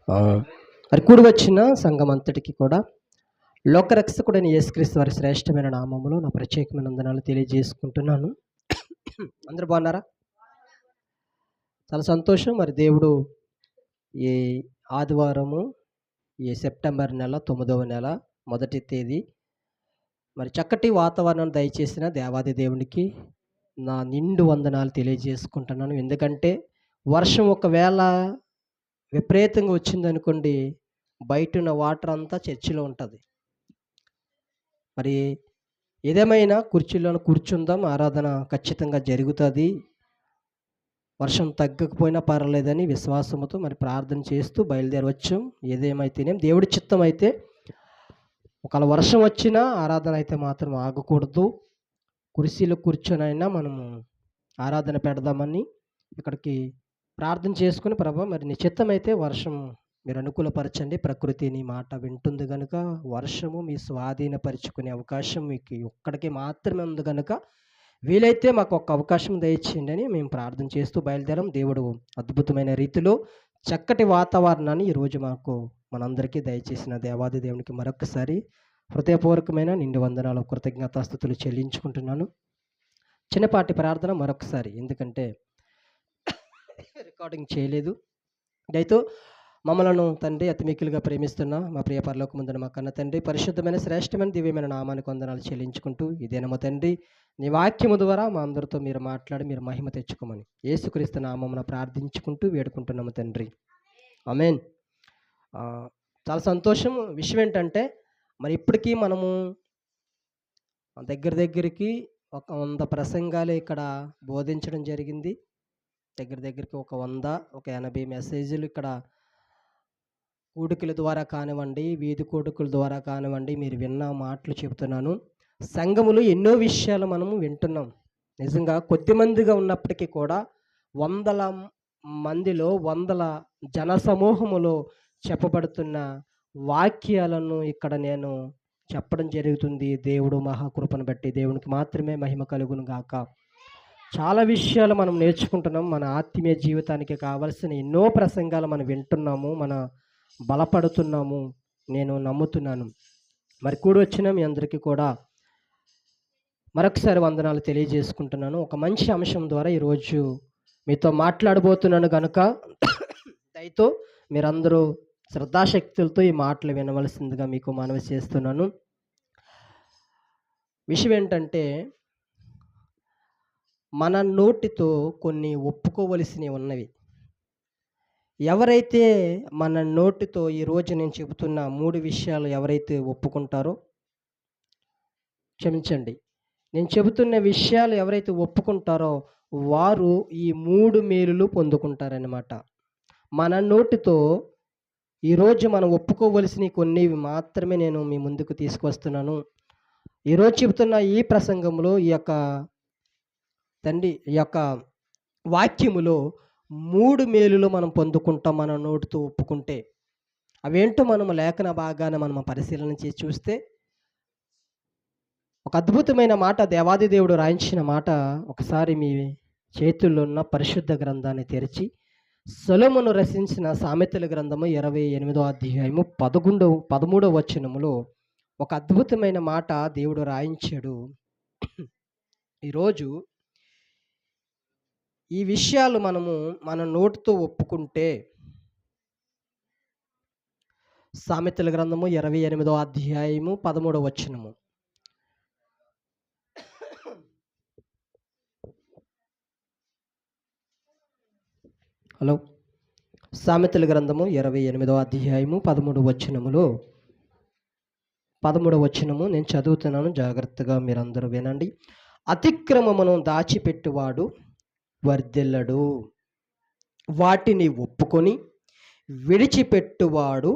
ఆ, మరి కూడి వచ్చిన సంఘం అంతటికి కూడా లోకరక్షకుడైన యేసుక్రీస్తు వారి శ్రేష్టమైన నామములో నా ప్రత్యేకమైన వందనాలు తెలియజేసుకుంటున్నాను. అందరూ బాగున్నారా? చాలా సంతోషం. మరి దేవుడు ఈ ఆదివారము, ఈ సెప్టెంబర్ నెల 9వ నెల మొదటి తేదీ మరి చక్కటి వాతావరణం దయచేసిన దేవాది దేవునికి నా నిండు వందనాలు తెలియజేసుకుంటున్నాను. ఎందుకంటే వర్షం ఒకవేళ విపరీతంగా వచ్చిందనుకోండి, బయట ఉన్న వాటర్ అంతా చర్చిలో ఉంటుంది. మరి ఏదేమైనా కుర్చీలోనే కూర్చుందాం, ఆరాధన ఖచ్చితంగా జరుగుతుంది. వర్షం తగ్గకపోయినా పర్లేదని విశ్వాసంతో మరి ప్రార్థన చేస్తూ బయలుదేరి వచ్చాం. ఏదేమైతేనేం దేవుడి చిత్తం అయితే ఒకవేళ వర్షం వచ్చినా ఆరాధన అయితే మాత్రం ఆగకూడదు. కుర్చీలో కూర్చొనైనా మనము ఆరాధన పెడదామని ఇక్కడికి ప్రార్థన చేసుకుని, ప్రభా మరి నీ చిత్తం అయితే వర్షం మీరు అనుకూలపరచండి. ప్రకృతి నీ మాట వింటుంది కనుక వర్షము మీ స్వాధీనపరుచుకునే అవకాశం మీకు ఒక్కడికి మాత్రమే ఉంది కనుక వీలైతే మాకు ఒక అవకాశం దయచేయండి అని మేము ప్రార్థన చేస్తూ బయలుదేరాం. దేవుడు అద్భుతమైన రీతిలో చక్కటి వాతావరణాన్ని ఈరోజు మాకు మనందరికీ దయచేసిన దేవాది దేవునికి మరొకసారి హృదయపూర్వకమైన నిండు వందనాలు, కృతజ్ఞతాస్తుతులు చెల్లించుకుంటున్నాను. చిన్నపాటి ప్రార్థన మరొకసారి, ఎందుకంటే రికార్డింగ్ చేయలేదు. దయతో మమ్మలను తండ్రి అతి మిక్కిలిగా ప్రేమిస్తున్న మా ప్రియ పరలోకమందున మా కన్న తండ్రి, పరిశుద్ధమైన శ్రేష్టమైన దివ్యమైన నామానికి వందనాలు చెల్లించుకుంటూ ఇదేనమ్మా తండ్రి నీ వాక్యము ద్వారా మా అందరితో మీరు మాట్లాడి మీరు మహిమ తెచ్చుకోమని యేసుక్రీస్తు నామమున ప్రార్థించుకుంటూ వేడుకుంటున్నాము తండ్రి, ఆమేన్. చాలా సంతోషం. విషయం ఏంటంటే మరి ఇప్పటికీ మనము దగ్గరికి ఒక 100 ప్రసంగాలు ఇక్కడ బోధించడం జరిగింది. దగ్గరికి ఒక 100, ఒక 80 మెసేజ్లు ఇక్కడ కూడికల ద్వారా కానివ్వండి, వీధి కూడికల ద్వారా కానివ్వండి మీరు విన్న మాటలు చెబుతున్నాను. సంఘములో ఎన్నో విషయాలు మనము వింటున్నాం. నిజంగా కొద్దిమందిగా ఉన్నప్పటికీ కూడా వందల మందిలో, వందల జన సమూహములో చెప్పబడుతున్న వాక్యాలను ఇక్కడ నేను చెప్పడం జరుగుతుంది. దేవుడు మహాకృపను బట్టి దేవునికి మాత్రమే మహిమ కలుగును గాక. చాలా విషయాలు మనం నేర్చుకుంటున్నాం. మన ఆత్మీయ జీవితానికి కావలసిన ఎన్నో ప్రసంగాలు మనం వింటున్నాము, మన బలపడుతున్నాము, నేను నమ్ముతున్నాను. మరి కూడి వచ్చిన మీ అందరికీ కూడా మరొకసారి వందనాలు తెలియజేసుకుంటున్నాను. ఒక మంచి అంశం ద్వారా ఈరోజు మీతో మాట్లాడబోతున్నాను కనుక దయతో మీరందరూ శ్రద్ధాశక్తులతో ఈ మాటలు వినవలసిందిగా మీకు మనవి చేస్తున్నాను. విషయం ఏంటంటే మన నోటితో కొన్ని ఒప్పుకోవలసినవి ఉన్నవి. ఎవరైతే మన నోటితో ఈరోజు నేను చెబుతున్న 3 విషయాలు ఎవరైతే ఒప్పుకుంటారో, క్షమించండి, నేను చెబుతున్న విషయాలు ఎవరైతే ఒప్పుకుంటారో వారు ఈ 3 మేలులు పొందుకుంటారన్నమాట. మన నోటితో ఈరోజు మనం ఒప్పుకోవలసిన కొన్ని మాత్రమే నేను మీ ముందుకు తీసుకొస్తున్నాను. ఈరోజు చెబుతున్న ఈ ప్రసంగంలో ఈ యొక్క వాక్యములో 3 మేలులు మనం పొందుకుంటాం మన నోటితో ఒప్పుకుంటే. అవేంటో మనం లేఖన భాగాన్ని మనం పరిశీలన చేసి చూస్తే ఒక అద్భుతమైన మాట, దేవాది దేవుడు రాయించిన మాట. ఒకసారి మీ చేతుల్లో ఉన్న పరిశుద్ధ గ్రంథాన్ని తెరిచి సొలొమోను రచించిన సామెతల గ్రంథము 28వ అధ్యాయము 13వ వచనములో ఒక అద్భుతమైన మాట దేవుడు రాయించాడు. ఈరోజు ఈ విషయాలు మనము మన నోటితో ఒప్పుకుంటే, సామెతల గ్రంథము 28వ అధ్యాయము 13వ వచనము. హలో, సామెతల గ్రంథము 28వ అధ్యాయము 13వ వచనములో 13వ వచనము నేను చదువుతున్నాను, జాగ్రత్తగా మీరందరూ వినండి. అతిక్రమమును దాచిపెట్టువాడు వర్ధిల్లడు, వాటిని ఒప్పుకొని విడిచిపెట్టువాడు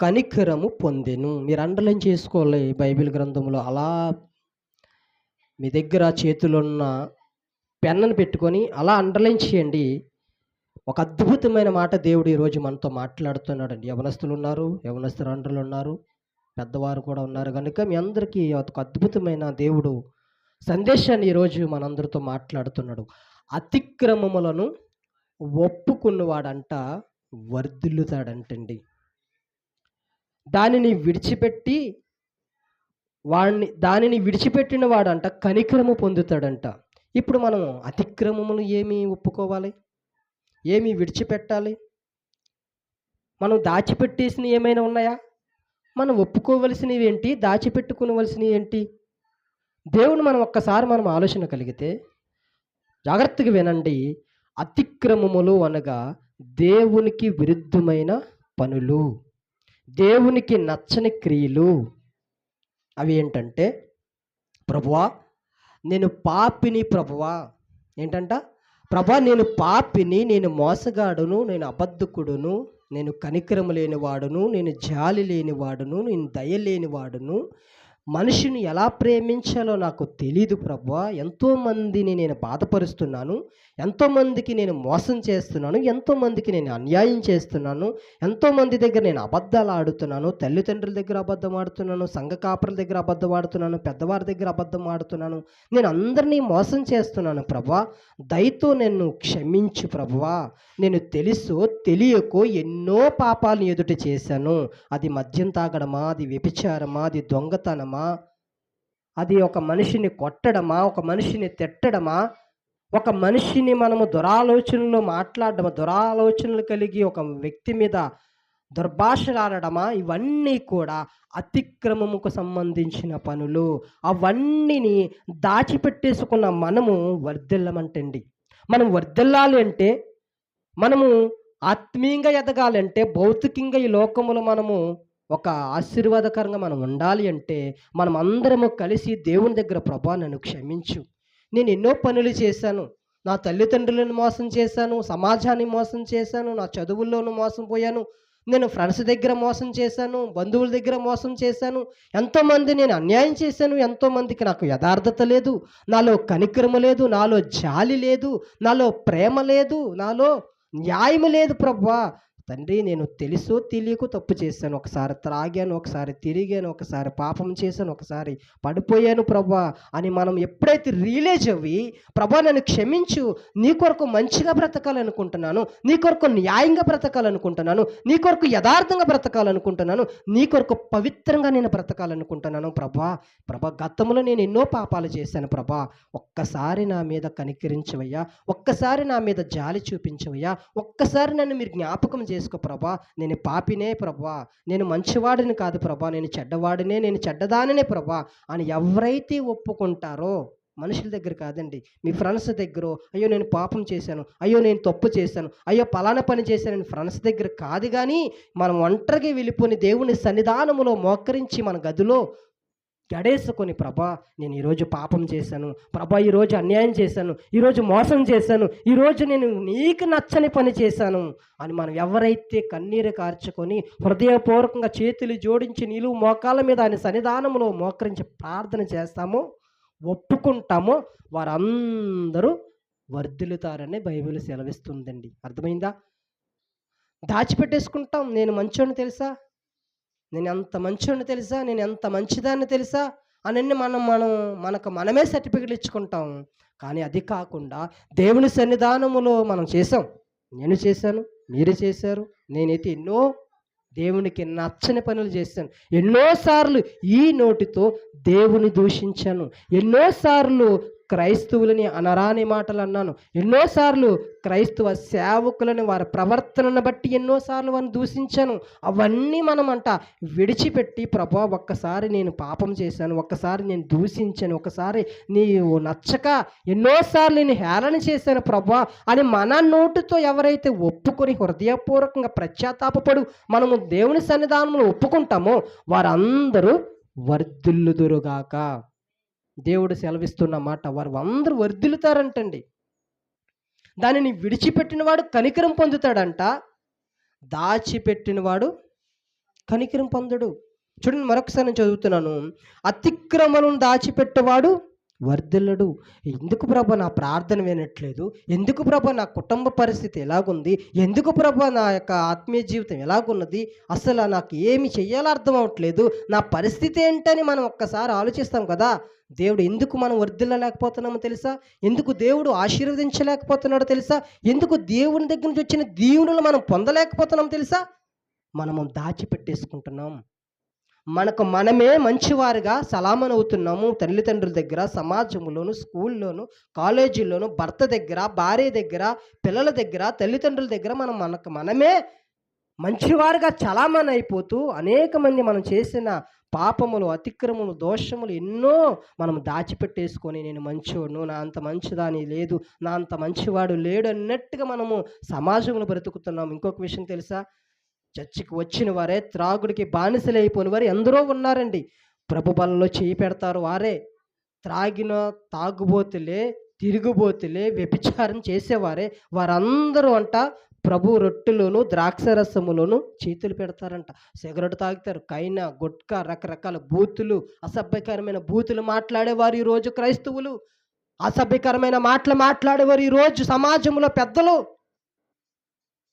కనికరము పొందెను. మీరు అండర్లైన్ చేసుకోవాలి బైబిల్ గ్రంథంలో. అలా మీ దగ్గర చేతిలో ఉన్న పెన్నును పెట్టుకొని అలా అండర్లైన్ చేయండి. ఒక అద్భుతమైన మాట దేవుడు ఈరోజు మనతో మాట్లాడుతున్నాడండి. యవనస్తులు ఉన్నారు, యవనస్తురాండ్రులు ఉన్నారు, పెద్దవారు కూడా ఉన్నారు కనుక మీ అందరికీ ఒక అద్భుతమైన దేవుడు సందేశాన్ని ఈరోజు మనందరితో మాట్లాడుతున్నాడు. అతిక్రమములను ఒప్పుకున్నవాడంట వర్ధిల్లుతాడంటండి. దానిని విడిచిపెట్టిన వాడంట కనికరము పొందుతాడంట. ఇప్పుడు మనం అతిక్రమములు ఏమి ఒప్పుకోవాలి? ఏమి విడిచిపెట్టాలి? మనం దాచిపెట్టేసినవి ఏమైనా ఉన్నాయా? మనం ఒప్పుకోవలసినవి ఏంటి? దాచిపెట్టుకోవలసినవి ఏంటి? దేవుని మనం ఆలోచన కలిగితే జాగ్రత్తగా వినండి. అతిక్రమములు అనగా దేవునికి విరుద్ధమైన పనులు, దేవునికి నచ్చని క్రియలు. అవి ఏంటంటే, ప్రభువా నేను పాపిని, ప్రభువా ఏంటంట, ప్రభువా నేను పాపిని, నేను మోసగాడును, నేను అబద్ధకుడును, నేను కనికరము లేనివాడును, నేను జాలి లేనివాడును, నేను దయ లేనివాడును, మనిషిని ఎలా ప్రేమించాలో నాకు తెలీదు ప్రభువా, ఎంతోమందిని నేను బాధపరుస్తున్నాను, ఎంతోమందికి నేను మోసం చేస్తున్నాను, ఎంతోమందికి నేను అన్యాయం చేస్తున్నాను, ఎంతోమంది దగ్గర నేను అబద్ధాలు ఆడుతున్నాను, తల్లిదండ్రుల దగ్గర అబద్ధం ఆడుతున్నాను, సంఘ కాపురుల దగ్గర అబద్ధం ఆడుతున్నాను, పెద్దవారి దగ్గర అబద్ధం ఆడుతున్నాను, నేను అందరినీ మోసం చేస్తున్నాను ప్రభువా, దయతో నన్ను క్షమించు ప్రభువా, నేను తెలుసో తెలియకో ఎన్నో పాపాలను ఎదుట చేశాను. అది మద్యం తాగడమా, అది వ్యభిచారమా, అది దొంగతనమా, అది ఒక మనిషిని కొట్టడమా, ఒక మనిషిని తిట్టడమా, ఒక మనిషిని మనము దురాలోచనలో మాట్లాడడమా, దురాలోచనలు కలిగి ఒక వ్యక్తి మీద దుర్భాషలాడడమా, ఇవన్నీ కూడా అతిక్రమముకు సంబంధించిన పనులు. అవన్నీని దాచిపెట్టేసుకున్న మనము వర్ధిల్లమంటండి. మనం వర్ధిల్లాలి అంటే, మనము ఆత్మీయంగా ఎదగాలంటే, భౌతికంగా ఈ లోకములో మనము ఒక ఆశీర్వాదకరంగా మనం ఉండాలి అంటే, మనం అందరము కలిసి దేవుని దగ్గర ప్రభువా నన్ను క్షమించు, నేను ఎన్నో పనులు చేశాను, నా తల్లిదండ్రులను మోసం చేశాను, సమాజాన్ని మోసం చేశాను, నా చదువుల్లోనూ మోసం పోయాను, నేను ఫ్రెండ్స్ దగ్గర మోసం చేశాను, బంధువుల దగ్గర మోసం చేశాను, ఎంతోమంది నేను అన్యాయం చేశాను, ఎంతోమందికి నాకు యథార్థత లేదు, నాలో కనికరము లేదు, నాలో జాలి లేదు, నాలో ప్రేమ లేదు, నాలో న్యాయం లేదు ప్రభువా. తండ్రి నేను తెలుసో తెలియకో తప్పు చేశాను, ఒకసారి త్రాగాను, ఒకసారి తిరిగాను, ఒకసారి పాపం చేశాను, ఒకసారి పడిపోయాను ప్రభువా అని మనం ఎప్పుడైతే రియలైజ్ అవ్వి, ప్రభువా నన్ను క్షమించు, నీ కొరకు మంచిగా బ్రతకాలనుకుంటున్నాను, నీ కొరకు న్యాయంగా బ్రతకాలనుకుంటున్నాను, నీ కొరకు యథార్థంగా బ్రతకాలనుకుంటున్నాను, నీ కొరకు పవిత్రంగా నేను బ్రతకాలనుకుంటున్నాను ప్రభువా. గతంలో నేను ఎన్నో పాపాలు చేశాను ప్రభువా, ఒక్కసారి నా మీద కనికరించవయ్యా, ఒక్కసారి నా మీద జాలి చూపించవయ్యా, ఒక్కసారి నన్ను మీరు జ్ఞాపకం చేసుకో ప్రభా, నేను పాపినే ప్రభా, నేను మంచివాడిని కాదు ప్రభా, నేను చెడ్డవాడినే, నేను చెడ్డదానినే ప్రభా అని ఎవరైతే ఒప్పుకుంటారో, మనుషుల దగ్గర కాదండి, మీ ఫ్రెండ్స్ దగ్గర, అయ్యో నేను పాపం చేశాను, అయ్యో నేను తప్పు చేశాను, అయ్యో పలానా పని చేశాను ఫ్రెండ్స్ దగ్గర కాదు, కానీ మనం ఒంటరిగా వెళ్ళిపోని దేవుని సన్నిధానములో మోకరించి మన గదిలో గడేసుకొని, ప్రభా నేను ఈరోజు పాపం చేశాను ప్రభా, ఈరోజు అన్యాయం చేశాను, ఈరోజు మోసం చేశాను, ఈరోజు నేను నీకు నచ్చని పని చేశాను అని మనం ఎవరైతే కన్నీరు కార్చుకొని హృదయపూర్వకంగా చేతులు జోడించి నిలువు మోకాళ్ళ మీద ఆయన సన్నిధానంలో మోకరించి ప్రార్థన చేస్తామో, ఒప్పుకుంటామో, వారందరూ వర్ధిల్లుతారని బైబిల్ సెలవిస్తుందండి. అర్థమైందా? దాచిపెట్టేసుకుంటాం, నేను మంచోని తెలుసా, నేను ఎంత మంచోడిని తెలుసా, నేను ఎంత మంచిదాన్ని తెలుసా అని మనమే సర్టిఫికెట్లు ఇచ్చుకుంటాం. కానీ అది కాకుండా దేవుని సన్నిధానములో మనం చేసాం, నేను చేశాను, మీరు చేశారు, నేనైతే ఎన్నో దేవునికి నచ్చని పనులు చేశాను, ఎన్నోసార్లు ఈ నోటితో దేవుని దూషించాను, ఎన్నోసార్లు క్రైస్తవులని అనరాని మాటలు అన్నాను, ఎన్నోసార్లు క్రైస్తవ సేవకులని వారి ప్రవర్తనను బట్టి ఎన్నోసార్లు వారిని దూషించాను. అవన్నీ మనమంట విడిచిపెట్టి, ప్రభా ఒక్కసారి నేను పాపం చేశాను, ఒక్కసారి నేను దూషించాను, ఒకసారి నీవు నచ్చక ఎన్నోసార్లు నేను హేళన చేశాను ప్రభా అని మన నోటితో ఎవరైతే ఒప్పుకొని హృదయపూర్వకంగా పశ్చాత్తాపపడు మనము దేవుని సన్నిధానంలో ఒప్పుకుంటామో, వారందరూ వర్ధిల్లుదురుగాక. దేవుడు సెలవిస్తున్న మాట, వారు అందరూ వర్ధిల్లుతారంటండి. దానిని విడిచిపెట్టినవాడు కనికరం పొందుతాడంట, దాచిపెట్టినవాడు కనికరం పొందడు. చూడండి, మరొకసారి నేను చదువుతున్నాను. అతిక్రమలను దాచిపెట్టేవాడు వర్ధిల్లడు. ఎందుకు ప్రభా నా ప్రార్థన వినట్లేదు? ఎందుకు ప్రభా నా కుటుంబ పరిస్థితి ఎలాగుంది? ఎందుకు ప్రభా నా యొక్క ఆత్మీయ జీవితం ఎలాగున్నది? అసలు నాకు ఏమి చెయ్యాలో అర్థం అవ్వట్లేదు. నా పరిస్థితి ఏంటని మనం ఒక్కసారి ఆలోచిస్తాం కదా! దేవుడు ఎందుకు మనం వర్ధిల్లలేకపోతున్నామో తెలుసా? ఎందుకు దేవుడు ఆశీర్వదించలేకపోతున్నాడో తెలుసా? ఎందుకు దేవుని దగ్గర నుంచి వచ్చిన దీవెనలు మనం పొందలేకపోతున్నామో తెలుసా? మనము దాచిపెట్టేసుకుంటున్నాం. మనకు మనమే మంచివారుగా సలామనవుతున్నాము. తల్లిదండ్రుల దగ్గర, సమాజంలోను, స్కూల్లోను, కాలేజీల్లోను, భర్త దగ్గర, భార్య దగ్గర, పిల్లల దగ్గర, తల్లిదండ్రుల దగ్గర మనకు మనమే మంచివారుగా చలామణి అయిపోతూ అనేక మంది మనం చేసిన పాపములు, అతిక్రమములు, దోషములు ఎన్నో మనం దాచిపెట్టేసుకొని నేను మంచోడును, నా అంత మంచిదాని లేదు, నా అంత మంచివాడు లేడు అన్నట్టుగా మనము సమాజంలో బ్రతుకుతున్నాం. ఇంకొక విషయం తెలుసా? చర్చికి వచ్చిన వారే త్రాగుడికి బానిసలైపోయిన వారు ఎందరో ఉన్నారండి. ప్రభు బలలో చేయి పెడతారు వారే. త్రాగిన తాగుబోతులే, తిరుగుబోతులే, వ్యభిచారం చేసేవారే వారందరూ అంట ప్రభు రొట్టెలోను, ద్రాక్షరసములోను చేతులు పెడతారంట. సిగరెట్ తాగుతారు, కైనా, గుట్కా, రకరకాల బూతులు, అసభ్యకరమైన బూతులు మాట్లాడేవారు ఈరోజు క్రైస్తవులు. అసభ్యకరమైన మాటలు మాట్లాడేవారు ఈరోజు సమాజంలో పెద్దలు.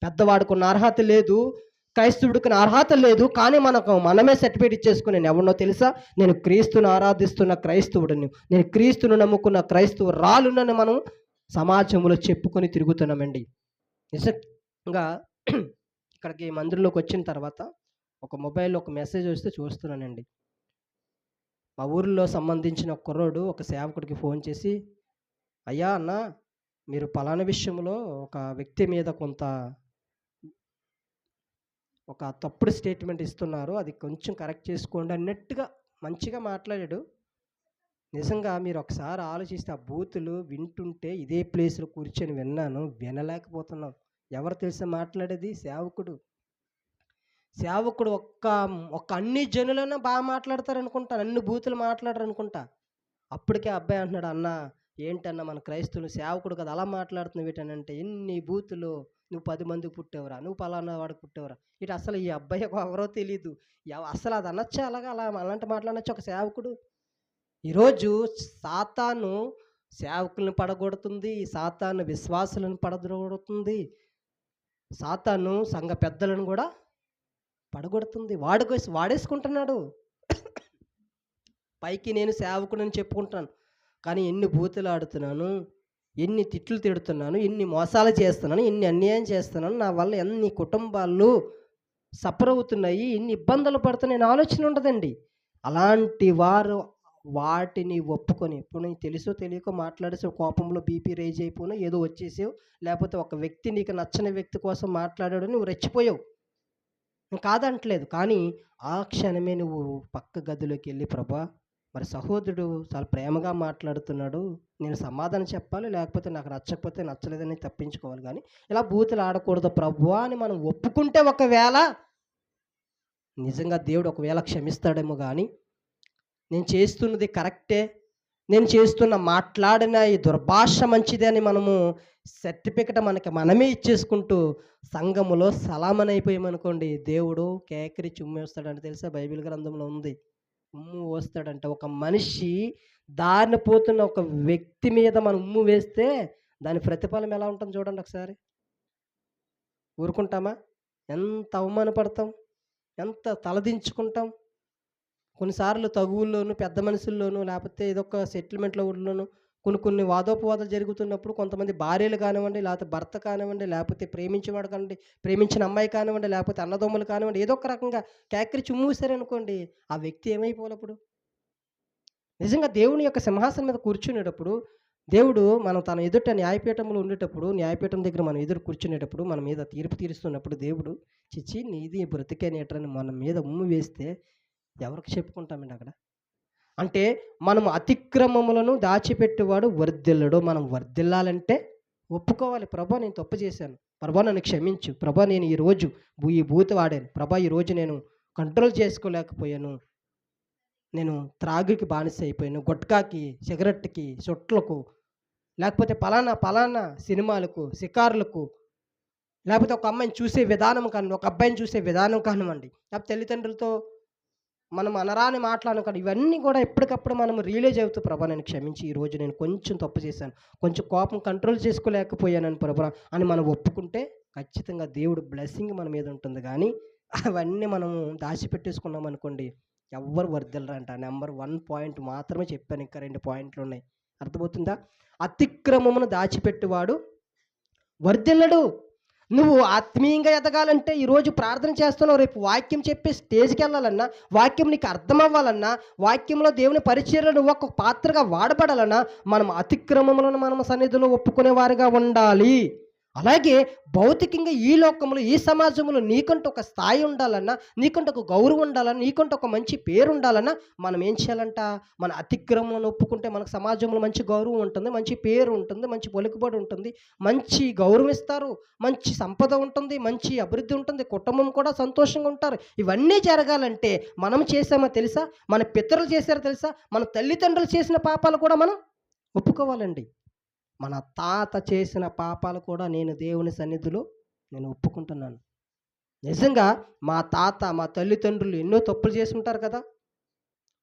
పెద్దవాడుకున్న అర్హత లేదు, క్రైస్తవుడికి అర్హత లేదు, కానీ మనకు మనమే సర్టిఫికేట్ ఇచ్చేసుకుని నేను ఎవరినో తెలుసా? నేను క్రీస్తును ఆరాధిస్తున్న క్రైస్తవుడిని, నేను క్రీస్తును నమ్ముకున్న క్రైస్తవు రాలునని మనం సమాజంలో చెప్పుకొని తిరుగుతున్నామండి. నిజంగా ఇక్కడికి మందిరంలోకి వచ్చిన తర్వాత ఒక మొబైల్లో ఒక మెసేజ్ వస్తే చూస్తున్నానండి. మా ఊరిలో సంబంధించిన ఒక కుర్రోడు ఒక సేవకుడికి ఫోన్ చేసి, అయ్యా అన్న, మీరు పలానా విషయంలో ఒక వ్యక్తి మీద ఒక తప్పుడు స్టేట్మెంట్ ఇస్తున్నారు, అది కొంచెం కరెక్ట్ చేసుకోండి అన్నట్టుగా మంచిగా మాట్లాడాడు. నిజంగా మీరు ఒకసారి ఆలోచిస్తే ఆ బూతులు వింటుంటే ఇదే ప్లేస్లో కూర్చొని విన్నాను, వినలేకపోతున్నాం. ఎవరు తెలుసా మాట్లాడేది? సేవకుడు. సేవకుడు ఒక్క అన్ని జనులైనా బాగా మాట్లాడతారు అనుకుంటా, అన్ని బూతులు మాట్లాడరు అనుకుంటా. అప్పటికే అబ్బాయి అంటున్నాడు, అన్న ఏంటన్నా మన క్రైస్తవులు సేవకుడు కదా అలా మాట్లాడుతున్నావు ఏంటనంటే, ఎన్ని బూతులు, నువ్వు 10 మందికి పుట్టేవరా, నువ్వు పలానా వాడికి పుట్టేవరా. ఇటు అసలు ఈ అబ్బాయి ఎవరో తెలియదు. అసలు అది అనొచ్చా? అలాగా అలాంటి మాట్లాడచ్చు ఒక సేవకుడు? ఈరోజు సాతాను సేవకులను పడగొడుతుంది, సాతాను విశ్వాసులను పడగొడుతుంది, సాతాను సంఘ పెద్దలను కూడా పడగొడుతుంది. వాడేసుకుంటున్నాడు. పైకి నేను సేవకుడని చెప్పుకుంటాను, కానీ ఎన్ని బూతులు ఆడుతున్నాను, ఎన్ని తిట్లు తిడుతున్నాను, ఎన్ని మోసాలు చేస్తున్నాను, ఎన్ని అన్యాయం చేస్తున్నాను, నా వల్ల ఎన్ని కుటుంబాలు సఫర్ అవుతున్నాయి, ఎన్ని ఇబ్బందులు పడుతున్నాయి ఆలోచన ఉండదండి. అలాంటి వారు వాటిని ఒప్పుకొని, ఇప్పుడు తెలుసో తెలియకో మాట్లాడేసి కోపంలో బీపీ రైజ్ అయిపోయినా ఏదో వచ్చేసావు, లేకపోతే ఒక వ్యక్తి నీకు నచ్చని వ్యక్తి కోసం మాట్లాడాడు, నువ్వు రెచ్చిపోయావు. నేను కాదంటలేదు, కానీ ఆ క్షణమే నువ్వు పక్క గదిలోకి వెళ్ళి, ప్రభా మరి సహోదరుడు చాలా ప్రేమగా మాట్లాడుతున్నాడు, నేను సమాధానం చెప్పాలి, లేకపోతే నాకు నచ్చకపోతే నచ్చలేదని తప్పించుకోవాలి, కానీ ఇలా బూతులు ఆడకూడదు ప్రభువా అని మనం ఒప్పుకుంటే ఒకవేళ నిజంగా దేవుడు ఒకవేళ క్షమిస్తాడేమో. కానీ నేను చేస్తున్నది కరెక్టే, నేను మాట్లాడిన ఈ దుర్భాష మంచిదే అని మనము సర్టిఫికెట్ మనమే ఇచ్చేసుకుంటూ సంఘములో సలామనైపోయామనుకోండి, దేవుడు కేకరి చుమ్మేస్తాడంటే తెలుసా? బైబిల్ గ్రంథంలో ఉంది, ఉమ్ము వేస్తాడంట. ఒక మనిషి దారిన పోతున్న ఒక వ్యక్తి మీద మనం ఉమ్ము వేస్తే దాని ప్రతిఫలం ఎలా ఉంటుంది చూడండి ఒకసారి. ఊరుకుంటామా? ఎంత అవమానపడతాం, ఎంత తలదించుకుంటాం. కొన్నిసార్లు తగువుల్లోనూ, పెద్ద మనుషుల్లోనూ, లేకపోతే ఏదొక సెటిల్మెంట్లోనూ కొన్ని వాదోపవాదాలు జరుగుతున్నప్పుడు కొంతమంది భార్యలు కానివ్వండి, లేకపోతే భర్త కానివ్వండి, లేకపోతే ప్రేమించేవాడు కానివ్వండి, ప్రేమించిన అమ్మాయి కానివ్వండి, లేకపోతే అన్నదమ్ములు కానివ్వండి, ఏదో ఒక రకంగా కేకరి చుమ్మూసారనుకోండి, ఆ వ్యక్తి ఏమైపోయినప్పుడు? నిజంగా దేవుని యొక్క సింహాసనం మీద కూర్చునేటప్పుడు, దేవుడు మనం తన ఎదుట న్యాయపీఠంలో ఉండేటప్పుడు, న్యాయపీఠం దగ్గర మనం ఎదురు కూర్చునేటప్పుడు, మన మీద తీర్పు తీరుస్తున్నప్పుడు దేవుడు చిచ్చి నీది బ్రతికే నేటని మన మీద ఉమ్ము వేస్తే ఎవరికి చెప్పుకుంటామండి అక్కడ? అంటే మనము అతిక్రమములను దాచిపెట్టేవాడు వర్ధిల్లడు. మనం వర్ధిల్లాలంటే ఒప్పుకోవాలి, ప్రభా నేను తప్పు చేశాను, ప్రభా నన్ను క్షమించు, ప్రభా నేను ఈరోజు ఈ బూతు వాడాను, ప్రభా ఈరోజు నేను కంట్రోల్ చేసుకోలేకపోయాను, నేను త్రాగుకి బానిస అయిపోయాను, గుట్కాకి, సిగరెట్కి, చుట్లకు, లేకపోతే పలానా సినిమాలకు, షికారులకు, లేకపోతే ఒక అమ్మాయిని చూసే విధానం కానివ్వండి, ఒక అబ్బాయిని చూసే విధానం కానివ్వండి, లేకపోతే తల్లిదండ్రులతో మనం అనరాని మాటలు అనకుండా ఇవన్నీ కూడా ఎప్పటికప్పుడు మనం రియలైజ్ అవుతూ, ప్రభా నేను క్షమించి ఈరోజు నేను కొంచెం తప్పు చేశాను, కొంచెం కోపం కంట్రోల్ చేసుకోలేకపోయానని ప్రభా అని మనం ఒప్పుకుంటే ఖచ్చితంగా దేవుడు బ్లెస్సింగ్ మన మీద ఉంటుంది. కానీ అవన్నీ మనము దాచిపెట్టేసుకున్నాం అనుకోండి, ఎవ్వరు వర్ధిల్లరంట. నెంబర్ 1 పాయింట్ మాత్రమే చెప్పాను, ఇంకా 2 పాయింట్లు ఉన్నాయి. అర్థమవుతుందా? అతిక్రమమును దాచిపెట్టువాడు వర్ధిల్లడు. నువ్వు ఆత్మీయంగా ఎదగాలంటే ఈరోజు ప్రార్థన చేస్తున్నావు, రేపు వాక్యం చెప్పి స్టేజ్కి వెళ్ళాలన్నా, వాక్యం నీకు అర్థం అవ్వాలన్నా, వాక్యంలో దేవుని పరిచర్యలో నువ్వు ఒక పాత్రగా వాడబడాలన్నా, మనం అతిక్రమములను మనం సన్నిధిలో ఒప్పుకునే వారిగా ఉండాలి. అలాగే భౌతికంగా ఈ లోకంలో, ఈ సమాజంలో నీకంటూ ఒక స్థాయి ఉండాలన్నా, నీకంటూ ఒక గౌరవం ఉండాలన్నా, నీకంటూ ఒక మంచి పేరు ఉండాలన్నా, మనం ఏం చేయాలంట? మన అతిక్రమలను ఒప్పుకుంటే మనకు సమాజంలో మంచి గౌరవం ఉంటుంది, మంచి పేరు ఉంటుంది, మంచి పలుకుబడి ఉంటుంది, మంచి గౌరవం ఇస్తారు, మంచి సంపద ఉంటుంది, మంచి అభివృద్ధి ఉంటుంది, కుటుంబం కూడా సంతోషంగా ఉంటారు. ఇవన్నీ జరగాలంటే మనం చేసామో తెలుసా? మన పితరులు చేశారో తెలుసా? మన తల్లిదండ్రులు చేసిన పాపాలు కూడా మనం ఒప్పుకోవాలండి. మన తాత చేసిన పాపాలు కూడా నేను దేవుని సన్నిధిలో నేను ఒప్పుకుంటున్నాను. నిజంగా మా తాత, మా తల్లిదండ్రులు ఎన్నో తప్పులు చేసి ఉంటారు కదా.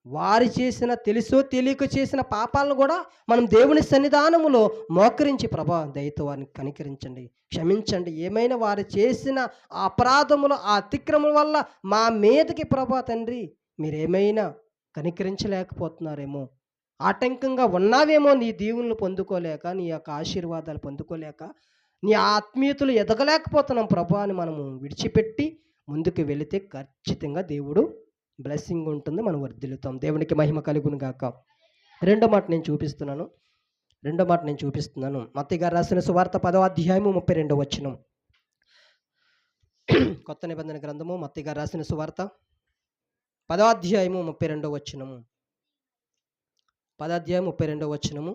వారు చేసిన, తెలుసో తెలియక చేసిన పాపాలను కూడా మనం దేవుని సన్నిధానములో మోకరించి, ప్రభా దయతో వారిని కనికరించండి, క్షమించండి, ఏమైనా వారు చేసిన ఆ అపరాధములు, ఆ అతిక్రమం వల్ల మా మీదకి ప్రభా తండ్రి మీరేమైనా కనికరించలేకపోతున్నారేమో, ఆటంకంగా ఉన్నావేమో, నీ దీవులను పొందుకోలేక, నీ యొక్క ఆశీర్వాదాలు పొందుకోలేక, నీ ఆత్మీయతలు ఎదగలేకపోతున్నాం ప్రభా అని మనము విడిచిపెట్టి ముందుకు వెళితే ఖచ్చితంగా దేవుడు బ్లెస్సింగ్ ఉంటుంది, మనం వర్ధిల్లుతాం. దేవునికి మహిమ కలుగును గాక. రెండో మాట నేను చూపిస్తున్నాను. మత్తయి గారు రాసిన సువార్త 10వ అధ్యాయము 32వ వచనం. కొత్త నిబంధన గ్రంథము మత్తయి గారు రాసిన సువార్త 10వ అధ్యాయము 32వ వచనము. 10వ అధ్యాయం 32వ వచనము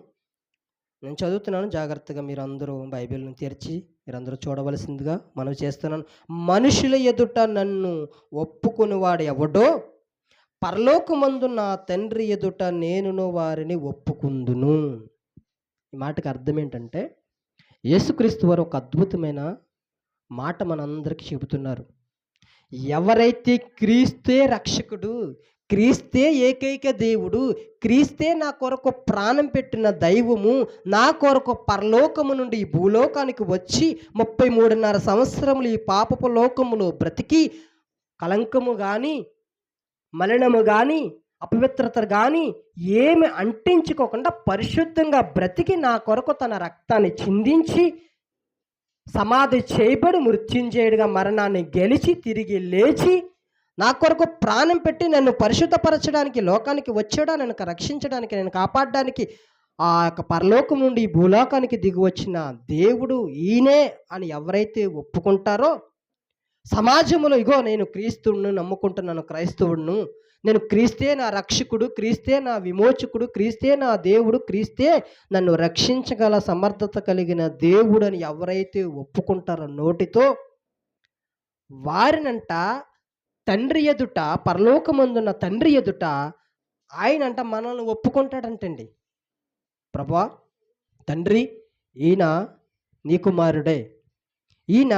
నేను చదువుతున్నాను. జాగ్రత్తగా మీరు అందరూ బైబిల్ని తెరిచి మీరందరూ చూడవలసిందిగా మనవి చేస్తున్నాను. మనుషుల ఎదుట నన్ను ఒప్పుకునివాడు ఎవడో, పరలోకమందు నా తండ్రి ఎదుట నేనును వారిని ఒప్పుకుందును. ఈ మాటకి అర్థం ఏంటంటే, యేసుక్రీస్తు వారు ఒక అద్భుతమైన మాట మనందరికీ చెబుతున్నారు. ఎవరైతే క్రీస్తే రక్షకుడు, క్రీస్తే ఏకైక దేవుడు, క్రీస్తే నా కొరకు ప్రాణం పెట్టిన దైవము, నా కొరకు పరలోకము నుండి ఈ భూలోకానికి వచ్చి 33.5 సంవత్సరములు ఈ పాపపు లోకములో బ్రతికి కలంకము కానీ, మలినము కానీ, అపవిత్రత కానీ ఏమి అంటించుకోకుండా పరిశుద్ధంగా బ్రతికి నా కొరకు తన రక్తాన్ని చిందించి సమాధి చేయబడి మృత్యుంజయుడిగా మరణాన్ని గెలిచి తిరిగి లేచి నా కొరకు ప్రాణం పెట్టి నన్ను పరిశుద్ధపరచడానికి లోకానికి వచ్చాడా, నన్ను రక్షించడానికి, నేను కాపాడడానికి ఆ యొక్క పరలోకం నుండి ఈ భూలోకానికి దిగి వచ్చిన దేవుడు ఈయనే అని ఎవరైతే ఒప్పుకుంటారో, సమాజంలో ఇగో నేను క్రీస్తువును నమ్ముకుంటున్నాను, క్రైస్తవుడును, నేను క్రీస్తే నా రక్షకుడు, క్రీస్తే నా విమోచకుడు, క్రీస్తే నా దేవుడు, క్రీస్తే నన్ను రక్షించగల సమర్థత కలిగిన దేవుడు అని ఎవరైతే ఒప్పుకుంటారో నోటితో, వారినంట తండ్రి ఎదుట, పరలోకమందున్న తండ్రి ఎదుట ఆయనంట మనల్ని ఒప్పుకుంటాడంటండి. ప్రభువా తండ్రి, ఈయన నీ కుమారుడే, ఈయన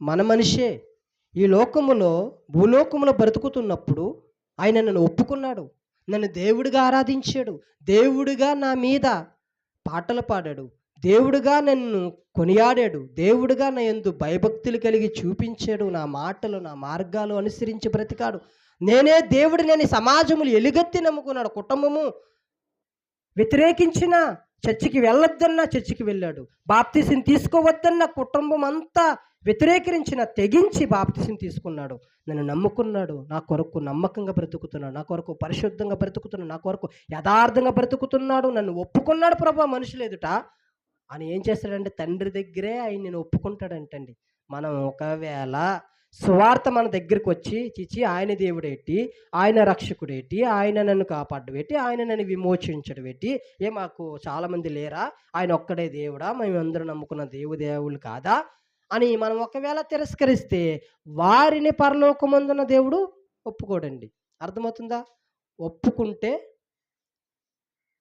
మన మనిషే, ఈ లోకములో భూలోకములో బ్రతుకుతున్నప్పుడు ఆయన నన్ను ఒప్పుకున్నాడు, నన్ను దేవుడిగా ఆరాధించాడు, దేవుడిగా నా మీద పాటలు పాడాడు, దేవుడిగా నన్ను కొనియాడాడు, దేవుడిగా నా యందు భయభక్తులు కలిగి చూపించాడు, నా మాటలు నా మార్గాలు అనుసరించి బ్రతికాడు, నేనే దేవుడి నేను సమాజములు ఎలుగెత్తి నమ్ముకున్నాడు. కుటుంబము వ్యతిరేకించిన, చర్చికి వెళ్ళొద్దన్నా చర్చికి వెళ్ళాడు, బాప్తిసం తీసుకోవద్దన్న కుటుంబం అంతా వ్యతిరేకరించిన తెగించి బాప్తిసం తీసుకున్నాడు, నన్ను నమ్ముకున్నాడు, నా కొరకు నమ్మకంగా బ్రతుకుతున్నాడు, నా కొరకు పరిశుద్ధంగా బ్రతుకుతున్నాడు, నా కొరకు యథార్థంగా బ్రతుకుతున్నాడు, నన్ను ఒప్పుకున్నాడు ప్రభా మనుషులు ఎదుట అని ఏం చేస్తాడంటే తండ్రి దగ్గరే ఆయన నేను ఒప్పుకుంటాడంటండి. మనం ఒకవేళ సువార్త మన దగ్గరికి వచ్చి చిచి ఆయన దేవుడేటి, ఆయన రక్షకుడేటి, ఆయన నన్ను కాపాడబెట్టి, ఆయన నన్ను విమోచించడం పెట్టి, మాకు చాలామంది లేరా, ఆయన ఒక్కడే దేవుడా, మేమందరం నమ్ముకున్న దేవుళ్ళు కాదా అని మనం ఒకవేళ తిరస్కరిస్తే వారిని పరలోకమందున్న దేవుడు ఒప్పుకోడండి. అర్థమవుతుందా?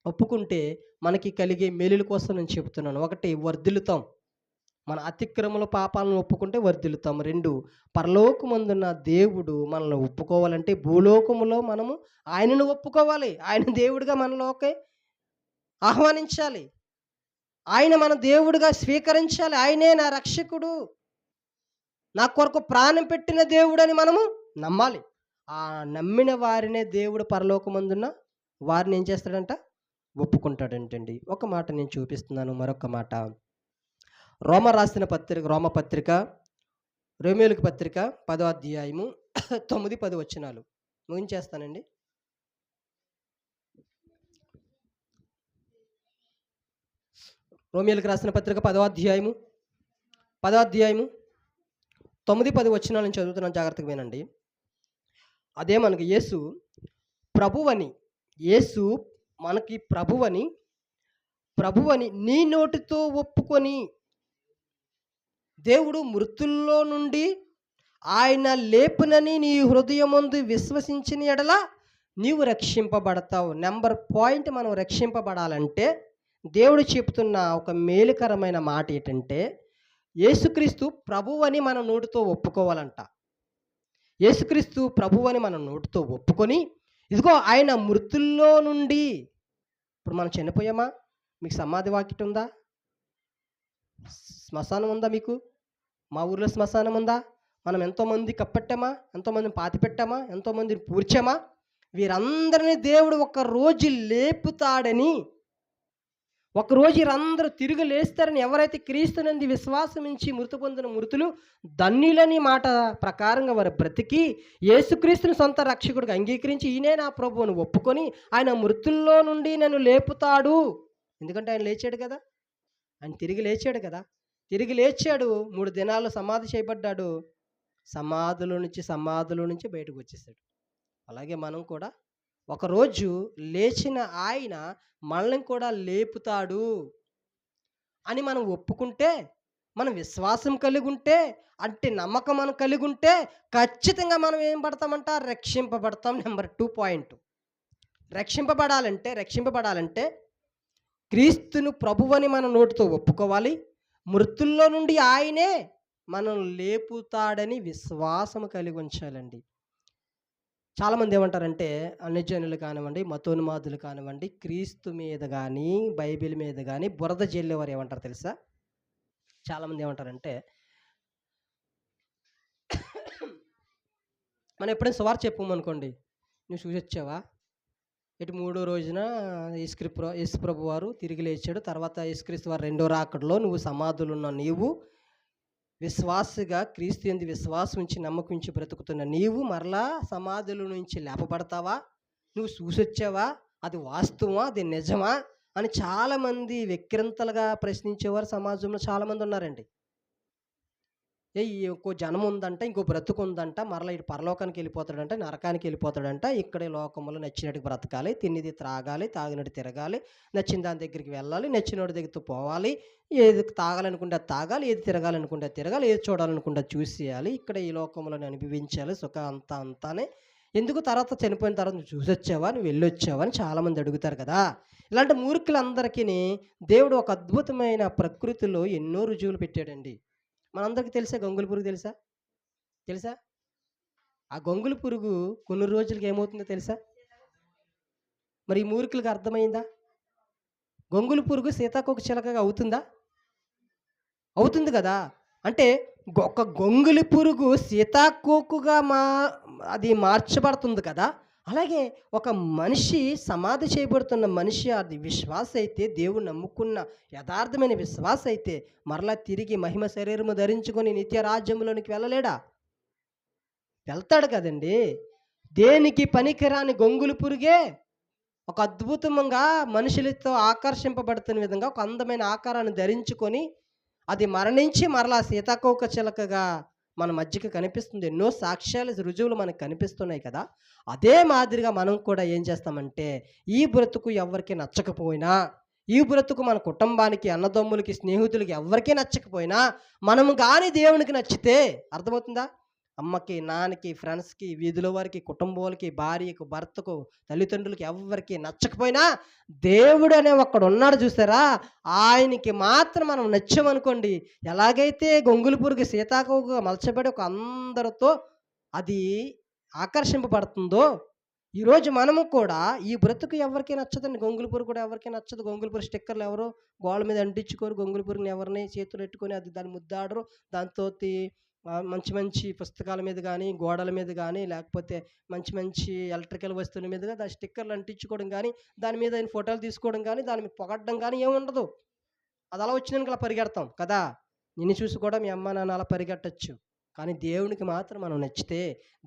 ఒప్పుకుంటే మనకి కలిగే మేలుల కోసం నేను చెబుతున్నాను. ఒకటి వర్ధిల్లుతాం, మన అతిక్రమల పాపాలను ఒప్పుకుంటే వర్ధిల్లుతాము. 2 పరలోకమందున్న దేవుడు మనల్ని ఒప్పుకోవాలంటే భూలోకములో మనము ఆయనను ఒప్పుకోవాలి. ఆయన దేవుడిగా మనలోకి ఆహ్వానించాలి. ఆయన మన దేవుడిగా స్వీకరించాలి. ఆయనే నా రక్షకుడు, నా కొరకు ప్రాణం పెట్టిన దేవుడని మనము నమ్మాలి. ఆ నమ్మిన వారినే దేవుడు పరలోకమందున్న వారిని ఏం చేస్తాడంట? ఒప్పుకుంటాడంటండి. ఒక మాట నేను చూపిస్తున్నాను, మరొక మాట. రోమపత్రిక రోమేలుకి పత్రిక 10వ అధ్యాయము 9, 10 వచనాలు ముగించేస్తానండి. రోమేలుకి రాసిన పత్రిక 10వ అధ్యాయము 9, 10 వచనాలు నేను చదువుతున్నాను, జాగ్రత్తగా వినండి. అదే మనకి యేసు మనకి ప్రభువని నీ నోటితో ఒప్పుకొని దేవుడు మృతుల్లో నుండి ఆయన లేపునని నీ హృదయమందు విశ్వసించిన ఎడల నీవు రక్షింపబడతావు. నెంబర్ పాయింట్, మనం రక్షింపబడాలంటే దేవుడు చెప్తున్న ఒక మేలుకరమైన మాట ఏంటంటే, యేసుక్రీస్తు ప్రభువని మన నోటితో ఒప్పుకోవాలంట. యేసుక్రీస్తు ప్రభువని మన నోటితో ఒప్పుకొని, ఇదిగో ఆయన మృతుల్లో నుండి, ఇప్పుడు మనం చనిపోయామా? మీకు సమాధి వాకిట ఉందా? శ్మశానం ఉందా మీకు? మా ఊర్లో శ్మశానం ఉందా? మనం ఎంతోమంది కప్పెట్టామా? ఎంతోమందిని పాతిపెట్టామా? ఎంతోమందిని పూడ్చామా? వీరందరినీ దేవుడు ఒక రోజు లేపుతాడని, ఒకరోజు వీరందరూ తిరిగి లేస్తారని, ఎవరైతే క్రీస్తునందు విశ్వాసం ఉంచి మృతి పొందిన మృతులు ధన్యులని మాట ప్రకారంగా వారు బ్రతికి యేసుక్రీస్తుని సొంత రక్షకుడిగా అంగీకరించి ఈయనే నా ప్రభువుని ఒప్పుకొని ఆయన మృతుల్లో నుండి నన్ను లేపుతాడు. ఎందుకంటే ఆయన లేచాడు కదా, ఆయన తిరిగి లేచాడు కదా. తిరిగి లేచాడు, 3 దినాలు సమాధి చేయబడ్డాడు, సమాధుల నుంచి బయటకు వచ్చేసాడు. అలాగే మనం కూడా ఒకరోజు లేచిన ఆయన మనల్ని కూడా లేపుతాడు అని మనం ఒప్పుకుంటే, మనం విశ్వాసం కలిగి ఉంటే, అంటే నమ్మకం మనం కలిగి ఉంటే ఖచ్చితంగా మనం ఏం పడతామంట? రక్షింపబడతాం. నెంబర్ 2 పాయింట్, రక్షింపబడాలంటే క్రీస్తును ప్రభువని మన నోటితో ఒప్పుకోవాలి. మృతుల్లో నుండి ఆయనే మనం లేపుతాడని విశ్వాసం కలిగి ఉంచాలండి. చాలామంది ఏమంటారంటే, అన్యజనులు కానివ్వండి, మతోన్మాదులు కానివ్వండి, క్రీస్తు మీద కానీ బైబిల్ మీద కానీ బురద జల్లేవారు ఏమంటారు తెలుసా? చాలామంది ఏమంటారంటే, మనం ఎప్పుడైనా సువార్త చెప్పామనుకోండి, నువ్వు చూసి వచ్చావా? ఇటు 3వ రోజున యేసు ప్రభు వారు తిరిగి లేచాడు, తర్వాత యేసుక్రీస్తు వారు 2వ రాకడలో నువ్వు సమాధులున్న నీవు, విశ్వాసగా క్రీస్తు యందు విశ్వాసం ఉంచి నమ్మకం ఉంచి బ్రతుకుతున్న నీవు మరలా సమాధుల నుంచి లేపబడతావా? నువ్వు చూసొచ్చావా? అది వాస్తవమా? అది నిజమా అని చాలామంది వెక్కిరింతలుగా ప్రశ్నించేవారు సమాజంలో చాలామంది ఉన్నారండి. ఇంకో జనం ఉందంట, ఇంకో బ్రతుకు ఉందంట, మరలా ఇటు పరలోకానికి వెళ్ళిపోతాడంట, నరకానికి వెళ్ళిపోతాడంట, ఇక్కడే లోకంలో నచ్చినట్టు బ్రతకాలి, తిన్నది త్రాగాలి, తాగినట్టు తిరగాలి, నచ్చిన దాని దగ్గరికి వెళ్ళాలి, నచ్చినోడి దగ్గరికి పోవాలి, ఏది తాగాలనుకుంటే తాగాలి, ఏది తిరగాలనుకుంటే తిరగాలి, ఏది చూడాలనుకుంటే చూసేయాలి, ఇక్కడ ఈ లోకంలో అనుభవించాలి సుఖం అంతానే. ఎందుకు తర్వాత చనిపోయిన తర్వాత నువ్వు చూసొచ్చావా, నువ్వు వెళ్ళొచ్చావా అని చాలామంది అడుగుతారు కదా. ఇలాంటి మూర్ఖులందరికీ దేవుడు ఒక అద్భుతమైన ప్రకృతిలో ఎన్నో రుజువులు పెట్టాడండి. మనందరికీ తెలుసా గొంగుల పురుగు? తెలుసా? ఆ గొంగుల పురుగు కొన్ని రోజులకి ఏమవుతుందో తెలుసా? మరి ఈ మూర్ఖులకు అర్థమైందా? గొంగుల పురుగు సీతాకోక చిలకగా అవుతుందా? అవుతుంది కదా. అంటే ఒక గొంగులి పురుగు సీతాకోకుగా అది మార్చబడుతుంది కదా. అలాగే ఒక మనిషి సమాధి చేయబడుతున్న మనిషి, అది విశ్వాస అయితే, దేవుడు నమ్ముకున్న యథార్థమైన విశ్వాస అయితే మరలా తిరిగి మహిమ శరీరము ధరించుకొని నిత్య రాజ్యంలోనికి వెళ్ళలేడా? వెళ్తాడు కదండి. దేనికి పనికిరాని గొంగులు పురుగే ఒక అద్భుతంగా మనుషులతో ఆకర్షింపబడుతున్న విధంగా ఒక అందమైన ఆకారాన్ని ధరించుకొని అది మరణించి మరలా సీతాకోక చిలకగా మన మధ్యకి కనిపిస్తుంది. ఎన్నో సాక్ష్యాలు, రుజువులు మనకు కనిపిస్తున్నాయి కదా. అదే మాదిరిగా మనం కూడా ఏం చేస్తామంటే, ఈ బ్రతుకు ఎవరికి నచ్చకపోయినా, ఈ బ్రతుకు మన కుటుంబానికి, అన్నదమ్ములకి, స్నేహితులకి ఎవరికీ నచ్చకపోయినా, మనము కానీ దేవునికి నచ్చితే, అర్థమవుతుందా? అమ్మకి, నాన్నకి, ఫ్రెండ్స్‌కి, వీధిలో వారికి, కుటుంబాలకి, భార్యకు, భర్తకు, తల్లిదండ్రులకి ఎవ్వరికి నచ్చకపోయినా దేవుడనే ఒక్కడున్నాడు చూసారా? ఆయనకి మాత్రం మనం నచ్చామనుకోండి, ఎలాగైతే గొంగుళి పురుగు సీతాకోకగా మలచబడి ఒక అందరితో అది ఆకర్షింపబడుతుందో, ఈరోజు మనము కూడా ఈ బ్రతుకు ఎవరికీ నచ్చదండి. గొంగుళి పురుగు కూడా ఎవరికీ నచ్చదు. గొంగుళి పురుగు స్టిక్కర్‌లు ఎవరు గోడల మీద అంటించుకోరు. గొంగుళి పురుగుని ఎవరిని చేతులో ఎట్టుకొని అది దాన్ని ముద్దాడరు. దాంతోటి మంచి మంచి పుస్తకాల మీద గానీ, గోడల మీద గానీ, లేకపోతే మంచి మంచి ఎలక్ట్రికల్ వస్తువుల మీదగా దాని స్టిక్కర్‌లు అంటించుకోవడం గానీ, దాని మీద ఆయన ఫోటోలు తీసుకోవడం గానీ, దాని మీద పొగడ్డం గానీ ఏముండదు. అది అలా వచ్చినందుకు అలా పరిగెడతాం కదా! నిన్ను చూసి కూడా మీ అమ్మ, నాన్న అలా పరిగెట్టొచ్చు. కానీ దేవునికి మాత్రం మనం నచ్చితే,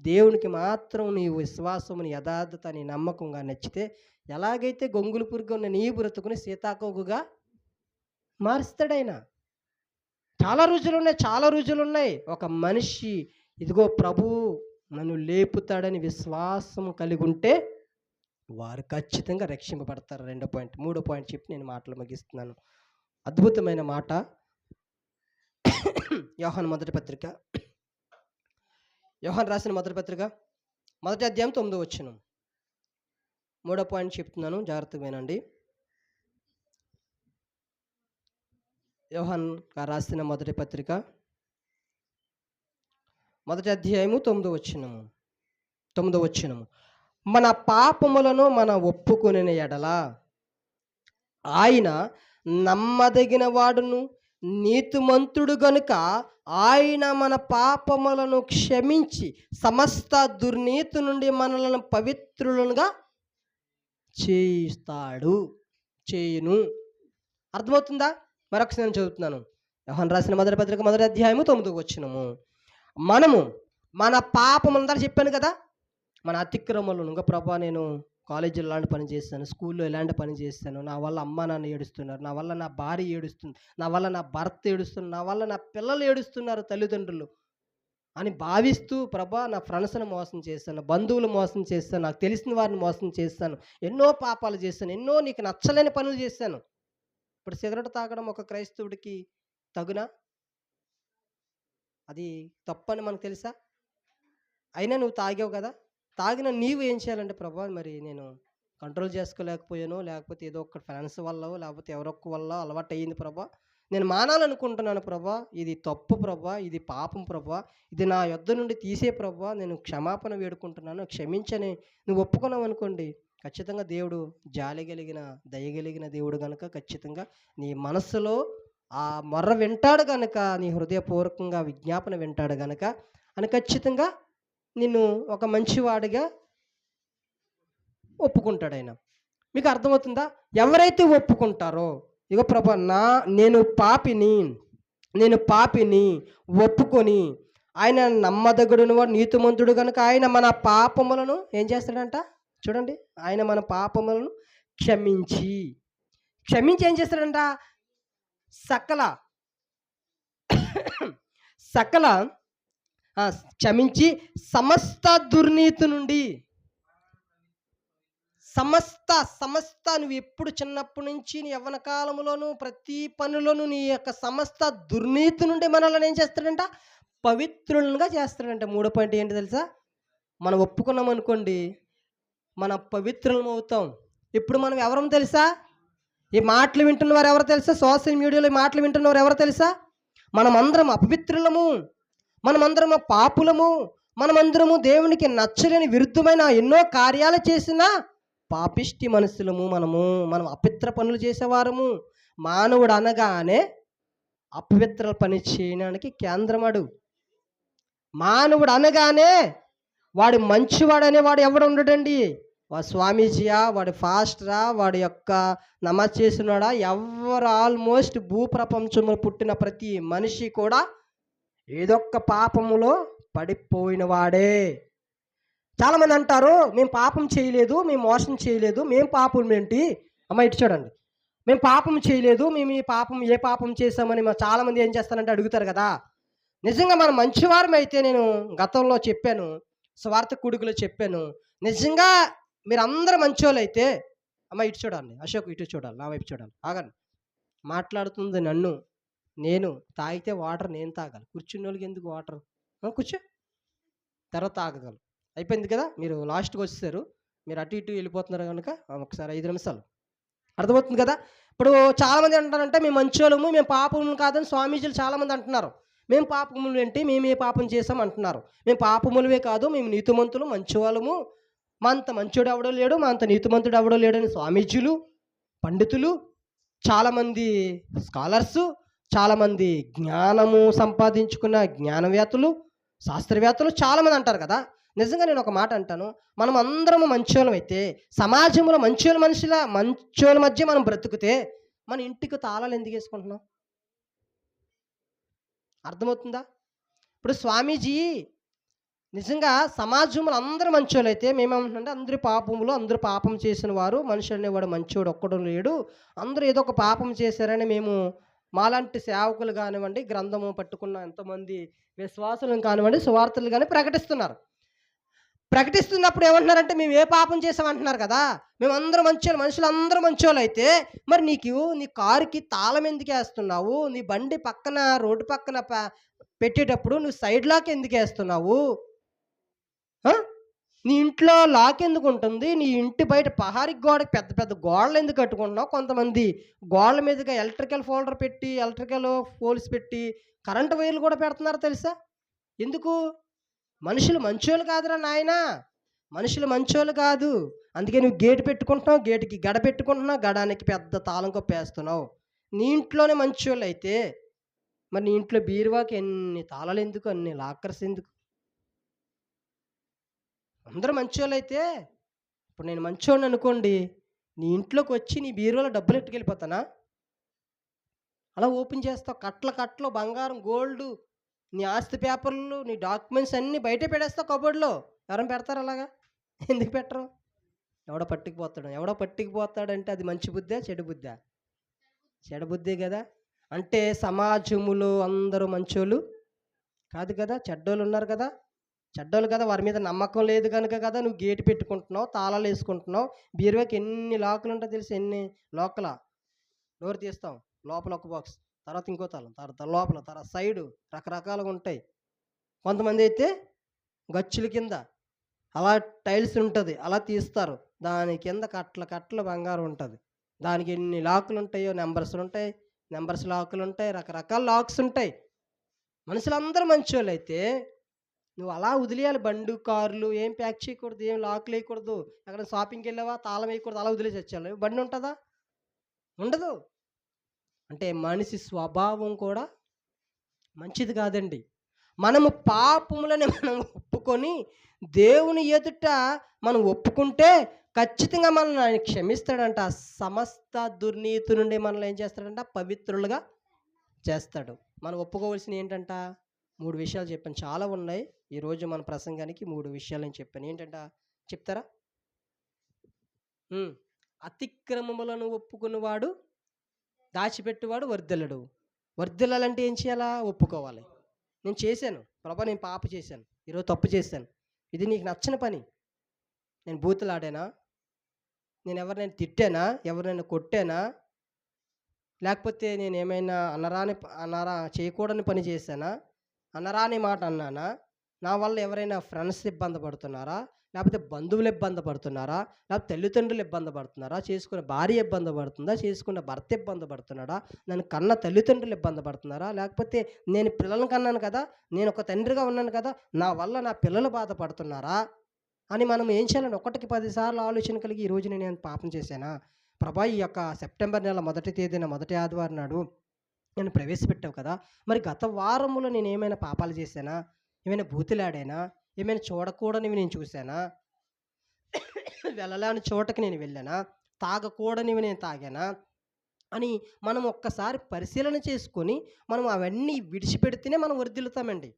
దేవునికి మాత్రం నీ విశ్వాసం, నీ యథార్థత, నీ నమ్మకంగా నచ్చితే, ఎలాగైతే గొంగుళి పురుగు ఉన్న నీ బ్రతుకుని సీతాకోకగా మారుస్తాడాయన. చాలా రుజువులున్నాయి. ఒక మనిషి ఇదిగో ప్రభువు నన్ను లేపుతాడని విశ్వాసం కలిగుంటే, వారు ఖచ్చితంగా రక్షింపబడతారు. రెండో పాయింట్. మూడో పాయింట్ చెప్పి నేను మాటలు ముగిస్తున్నాను. అద్భుతమైన మాట. యోహాను మొదటి పత్రిక, యోహాను రాసిన మొదటి పత్రిక, మొదటి అధ్యాయం 9వ వచనం. మూడో పాయింట్ చెప్తున్నాను, జాగ్రత్తగా వినండి. యోహాను గారు రాసిన మొదటి పత్రిక, మొదటి అధ్యాయము 9వ వచనము. మన పాపములను మన ఒప్పుకొనిన ఎడల ఆయన నమ్మదగిన వాడును నీతిమంతుడు గనుక ఆయన మన పాపములను క్షమించి సమస్త దుర్నీతి నుండి మనలను పవిత్రులుగా చేయును. అర్థమవుతుందా? మరొకసారి నేను చదువుతున్నాను. యోహాను రాసిన మొదటి పత్రిక, మొదటి అధ్యాయము 9వ వచనము. మనము మన పాపములందరూ చెప్పాను కదా, మన అతిక్రమలను. ఇంకా ప్రభా, నేను కాలేజీలో ఇలాంటి పని చేశాను, స్కూల్లో ఇలాంటి పని చేశాను, నా వల్ల అమ్మ నాన్న ఏడుస్తున్నారు, నా వల్ల నా భార్య ఏడుస్తుంది, నా వల్ల నా భర్త ఏడుస్తున్నారు, నా వల్ల నా పిల్లలు ఏడుస్తున్నారు, తల్లిదండ్రులు అని భావిస్తూ, ప్రభా నా ఫ్రెండ్స్ని మోసం చేశాను, బంధువులు మోసం చేశాను, నాకు తెలిసిన వారిని మోసం చేశాను, ఎన్నో పాపాలు చేశాను, ఎన్నో నీకు నచ్చలేని పనులు చేశాను. ఇప్పుడు సిగరెట్ తాగడం ఒక క్రైస్తవుడికి తగునా? అది తప్పని మనకు తెలుసా? అయినా నువ్వు తాగావు కదా, తాగిన నీవు ఏం చేయాలంటే, ప్రభా మరి నేను కంట్రోల్ చేసుకోలేకపోయాను, లేకపోతే ఏదో ఒక ఫ్రెండ్స్ వల్ల, లేకపోతే ఎవరొక్క వల్ల అలవాటు అయ్యింది ప్రభా, నేను మానాలనుకుంటున్నాను ప్రభా, ఇది తప్పు ప్రభా, ఇది పాపం ప్రభా, ఇది నా యొద్ద నుండి తీసే ప్రభా, నేను క్షమాపణ వేడుకుంటున్నాను, క్షమించని నువ్వు ఒప్పుకున్నావు అనుకోండి, ఖచ్చితంగా దేవుడు జాలి కలిగిన, దయగలిగిన దేవుడు కనుక ఖచ్చితంగా నీ మనస్సులో ఆ మొర్ర వింటాడు కనుక, నీ హృదయపూర్వకంగా విజ్ఞాపన వింటాడు కనుక అని ఖచ్చితంగా నిన్ను ఒక మంచివాడిగా ఒప్పుకుంటాడు ఆయన. మీకు అర్థమవుతుందా? ఎవరైతే ఒప్పుకుంటారో, ఇగో ప్రభా నేను పాపిని ఒప్పుకొని ఆయన నమ్మదగుడును వాడు నీతిమంతుడు కనుక ఆయన మన పాపములను ఏం చేస్తాడంట చూడండి, ఆయన మన పాపములను క్షమించి ఏం చేస్తాడంట, క్షమించి సమస్త దుర్నీతి నుండి, సమస్త నువ్వు ఎప్పుడు చిన్నప్పటి నుంచి నీ యవ్వన కాలంలోను ప్రతి పనిలోను నీ యొక్క సమస్త దుర్నీతి నుండి మనల్ని ఏం చేస్తాడంట, పవిత్రులుగా చేస్తాడంట. మూడో పాయింట్ ఏంటి తెలుసా? మనం ఒప్పుకున్నాం అనుకోండి, మనం పవిత్రులం అవుతాం. ఇప్పుడు మనం ఎవరం తెలుసా? ఈ మాటలు వింటున్న వారు ఎవరు తెలుసా? సోషల్ మీడియాలో ఈ మాటలు వింటున్న వారు ఎవరు తెలుసా? మనమందరం అపవిత్రులము, మనమందరము పాపులము, మనమందరము దేవునికి నచ్చలేని విరుద్ధమైన ఎన్నో కార్యాలు చేసిన పాపిష్టి మనుషులము. మనం అపవిత్ర పనులు చేసేవారము. మానవుడు అనగానే అపవిత్ర పని చేయడానికి కేంద్రమాడు. మానవుడు అనగానే వాడు మంచివాడు అనేవాడు ఎవడు ఉండడండి. వాడు స్వామీజీయా, వాడు ఫాస్టరా, వాడి యొక్క నమాజ్ చేస్తున్నాడా, ఎవరు ఆల్మోస్ట్ భూప్రపంచంలో పుట్టిన ప్రతి మనిషి కూడా ఏదొక్క పాపములో పడిపోయిన వాడే. చాలామంది అంటారు, మేము పాపం చేయలేదు, మేము మోసం చేయలేదు, మేము పాపం ఏంటి అమ్మ ఇటు చూడండి, మేము పాపం చేయలేదు, మేము ఏ పాపం చేసామని చాలామంది ఏం చేస్తారంటే అడుగుతారు కదా. నిజంగా మనం మంచివారం అయితే, నేను గతంలో చెప్పాను, స్వార్థ కూడుకులో చెప్పాను, నిజంగా మీరు అందరూ మంచోళ్ళు అయితే, అమ్మ ఇటు చూడండి, అశోక్ ఇటు చూడాలి, నా వైపు చూడాలి, ఆగండి, మాట్లాడుతుంది నన్ను, నేను తాగితే వాటర్ నేను తాగాలి, కూర్చున్న వాళ్ళకి ఎందుకు వాటర్? కూర్చో, తర్వాత తాగగలరు. అయిపోయింది కదా! మీరు లాస్ట్‌కి వచ్చేసారు. మీరు అటు ఇటు వెళ్ళిపోతున్నారు గనుక ఒకసారి 5 నిమిషాలు. అర్థమవుతుంది కదా! ఇప్పుడు చాలామంది అంటారంటే మేము మంచోళ్ళము, మేము పాపములు కాదని స్వామీజీలు చాలామంది అంటున్నారు. మేము పాపములేంటి? మేము ఏ పాపం చేసాం అంటున్నారు. మేము పాపములవే కాదు, మేము నీతిమంతులు, మంచివాళ్ళము. మా అంత మంచోడు ఎవడో లేడు, మా అంత నీతిమంతుడు ఎవడో లేడని స్వామీజీలు, పండితులు, చాలామంది స్కాలర్సు, చాలామంది జ్ఞానము సంపాదించుకున్న జ్ఞానవేత్తలు, శాస్త్రవేత్తలు చాలామంది అంటారు కదా! నిజంగా నేను ఒక మాట అంటాను. మనం అందరము మంచోళ్ళమైతే, సమాజంలో మంచోళ్ళ మధ్య మనం బ్రతుకుతే, మన ఇంటికి తాళాలు ఎందుకేసుకుంటున్నాం? అర్థమవుతుందా? ఇప్పుడు స్వామీజీ నిజంగా సమాజంలో అందరూ మంచోళ్ళైతే మేమేమంటున్నామంటే అందరూ పాపం చేసిన వారు, మనిషి అనేవాడు మంచోడు ఒక్కడు లేడు. అందరూ ఏదో ఒక పాపం చేశారని మేము మాలాంటి సేవకులు కానివ్వండి, గ్రంథము పట్టుకున్న ఎంతోమంది విశ్వాసులను కానివ్వండి, సువార్తలు గాని ప్రకటిస్తున్నారు. ప్రకటిస్తున్నప్పుడు ఏమంటున్నారంటే మేము ఏ పాపం చేసామంటున్నారు కదా! మేమందరం మంచోళ్ళు, మనుషులందరూ మంచోళ్ళైతే మరి నీ కారుకి తాళం ఎందుకేస్తున్నావు? నీ బండి పక్కన రోడ్డు పక్కన పెట్టేటప్పుడు నువ్వు సైడ్ లాక్ ఎందుకేస్తున్నావు? ఆ! నీ ఇంట్లో లాక్ ఎందుకుంటుంది? నీ ఇంటి బయట పహారీ గోడకి పెద్ద పెద్ద గోడలు ఎందుకు కట్టుకుంటున్నావు? కొంతమంది గోడల మీదగా ఎలక్ట్రికల్ పోల్స్ పెట్టి కరెంట్ వైర్లు కూడా పెడుతున్నారు తెలుసా? ఎందుకు? మనుషులు మంచోళ్ళు కాదురా నాయనా! మనుషులు మంచోళ్ళు కాదు. అందుకే నువ్వు గేటు పెట్టుకుంటున్నావు, గేటుకి గడ పెట్టుకుంటున్నావు, గడానికి పెద్ద తాళం కప్పేస్తున్నావు. నీ ఇంట్లోనే మంచోళ్ళైతే, మరి నీ ఇంట్లో బీరువాకి ఎన్ని తాళాలెందుకు? అన్ని లాకర్స్ ఎందుకు? అందరూ మంచోళ్ళైతే, ఇప్పుడు నేను మంచోడిననుకోండి, నీ ఇంట్లోకొచ్చి నీ బీరువాలో డబ్బులెట్టుకెళ్ళిపోతానా? అలా ఓపెన్ చేస్తావు. కట్టలు కట్టలు బంగారం, గోల్డు, నీ ఆస్తి పేపర్లు, నీ డాక్యుమెంట్స్ అన్నీ బయటే పెడేస్తావు కబోర్డ్‌లో. ఎవరైనా పెడతారా అలాగా? ఎందుకు పెట్టరు? ఎవడో పట్టుకుపోతాడంటే అది మంచి బుద్దా? చెడు బుద్దా? చెడు బుద్దే గదా! అంటే సమాజములో అందరూ మంచోళ్ళు కాదు కదా! చెడ్డోళ్ళున్నారు కదా! చెడ్డోళ్ళు కదా! వారి మీద నమ్మకం లేదు గనుక కదా నువ్వు గేటు పెట్టుకుంటున్నావు, తాళాలేసుకుంటున్నావు. బీరువాకి ఎన్ని లాకులుంటాయో తెలుసా? ఎన్ని లోపల డోర్ తీస్తాం. లోపల ఒక బాక్స్, తర్వాత ఇంకో తాళం, తర్వాత లోపల, తర్వాత సైడు రకరకాలుగా ఉంటాయి. కొంతమందైతే గచ్చుల కింద అలా టైల్స్ ఉంటది. అలా తీస్తారు. దాని కింద కట్టలు కట్టలు బంగారం ఉంటది. దానికి ఎన్ని లాకులుంటాయో నంబర్సులుంటాయి. నంబర్స్ లాకులుంటాయి. రకరకాల లాక్స్ ఉంటాయి. మనుషులందరూ మంచోళ్ళైతే నువ్వు అలా వదిలేయాలి. బండ్లు, కార్లు ఏం ప్యాక్ చేయకూడదు. ఏం లాకులేయకూడదు. ఎక్కడైనా షాపింగ్‌కెళ్ళావా తాళం వేయకూడదు. అలా వదిలేసి వచ్చేయాలి. బండి ఉంటదా? ఉండదు. అంటే మనిషి స్వభావం కూడా మంచిది కాదండి. మనము పాపములను మనం ఒప్పుకొని దేవుని ఎదుట మనం ఒప్పుకుంటే ఖచ్చితంగా మనల్ని ఆయన క్షమిస్తాడంట. సమస్త దుర్నీతి నుండి మనల్ని ఏం చేస్తాడంట? పవిత్రులుగా చేస్తాడు. మనం ఒప్పుకోవాల్సినవి ఏంటంట? 3 విషయాలు చెప్పాను. చాలా ఉన్నాయి. ఈరోజు మన ప్రసంగానికి 3 విషయాలు నేను చెప్పాను. ఏంటంట? చెప్తారా? హ్మ్. అతిక్రమములను ఒప్పుకున్నవాడు దాచిపెట్టువాడు వర్ధిల్లడు. వర్ధిల్లాలంటే ఏం చేయాలా? ఒప్పుకోవాలి. నేను చేశాను. ప్రభా నేను పాపం చేశాను. ఈరోజు తప్పు చేశాను. ఇది నీకు నచ్చని పని. నేను బూతులాడానా? నేను ఎవరినైనా తిట్టానా? ఎవరినైనా కొట్టానా? లేకపోతే నేనేమైనా చేయకూడని పని చేశానా? అనరాని మాట అన్నానా? నా వల్ల ఎవరైనా ఫ్రెండ్స్ ఇబ్బంది పడుతున్నారా? లేకపోతే బంధువులు ఇబ్బంది పడుతున్నారా? లేకపోతే తల్లిదండ్రులు ఇబ్బంది పడుతున్నారా? చేసుకున్న భార్య ఇబ్బంది పడుతుందా? చేసుకున్న భర్త ఇబ్బంది పడుతున్నాడా? నన్ను కన్న తల్లిదండ్రులు ఇబ్బంది పడుతున్నారా? లేకపోతే నేను పిల్లల్ని కన్నాను కదా! నేను ఒక తండ్రిగా ఉన్నాను కదా! నా వల్ల నా పిల్లలు బాధపడుతున్నారా? అని మనం ఏం చేయాలని ఒకటికి 10 సార్లు ఆలోచన కలిగి ఈరోజు నేను పాపం చేశానా? ప్రభా ఈ యొక్క సెప్టెంబర్ నెల మొదటి తేదీన మొదటి ఆదివారం నాడు నన్ను ప్రవేశపెట్టావు కదా! మరి గత వారములో నేను ఏమైనా పాపాలు చేశానా? ఏమైనా బూతులాడానా? ఏమైనా చూడకూడనివి నేను చూశానా? వెళ్ళలేని చోటకి నేను వెళ్ళానా? తాగకూడనివి నేను తాగానా? అని మనం ఒక్కసారి పరిశీలన చేసుకొని మనం అవన్నీ విడిచిపెడితేనే మనం వర్ధిల్లుతామండి.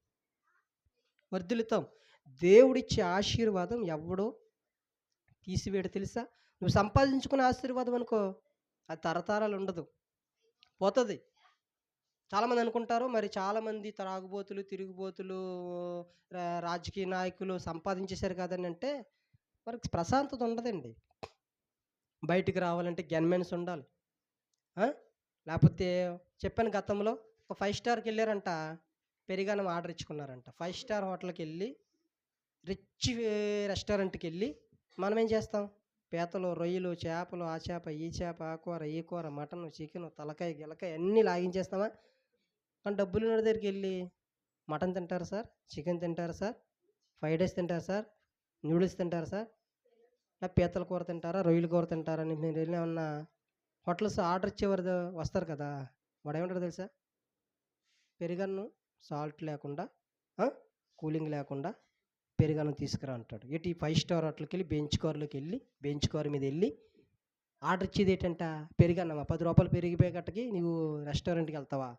వర్ధిల్లుతాం. దేవుడిచ్చే ఆశీర్వాదం ఎవడో తీసివేయడు తెలుసా? నువ్వు సంపాదించుకున్న ఆశీర్వాదం అనుకో, అది తరతరాలు ఉండదు. పోతది. చాలామంది అనుకుంటారు మరి చాలామంది త్రాగుబోతులు, తిరుగుబోతులు, రాజకీయ నాయకులు సంపాదించేశారు కదండి అంటే వారికి ప్రశాంతత ఉండదండి. బయటికి రావాలంటే గన్‌మెన్స్ ఉండాలి. ఆ! లేకపోతే చెప్పాను గతంలో ఒక 5 స్టార్‌కి వెళ్ళారంట. పెరుగన్నం ఆర్డర్ ఇచ్చుకున్నారంట. 5 స్టార్ హోటల్‌కెళ్ళి రిచ్ రెస్టారెంట్‌కి వెళ్ళి మనం ఏం చేస్తాం? పీతలు, రొయ్యలు, చేపలు, ఆ చేప, ఈ చేప, ఆ కూర, ఈ కూర, మటను, చికెను, తలకాయ, గిలకాయ అన్నీ లాగించేస్తామా? కానీ డబ్బులున్నోడి దగ్గరికెళ్ళి మటన్ తింటారా సార్? చికెన్ తింటారా సార్? ఫ్రైడ్ రైస్ తింటారా సార్? నూడిల్స్ తింటారా సార్? పీతల కూర తింటారా? రొయ్యల కూర తింటారా? అని మీరు వెళ్ళి ఏమన్నా హోటల్స్ ఆర్డర్ ఇచ్చేవారు వస్తారు కదా! వాడేమంటాడో తెలుసా? పెరుగన్నం సాల్ట్ లేకుండా, ఆ! కూలింగ్ లేకుండా పెరుగన్నం తీసుకురా అంటాడు. ఏటి 5 స్టార్ హోటల్‌కెళ్ళి బెంచ్ కార్ మీదెళ్ళి ఆర్డర్ ఇచ్చేదేటంట పెరుగన్నమా? రూ. 10 పెరిగి ప్యాకెట్‌కి నువ్వు రెస్టారెంట్‌కెళ్తావా?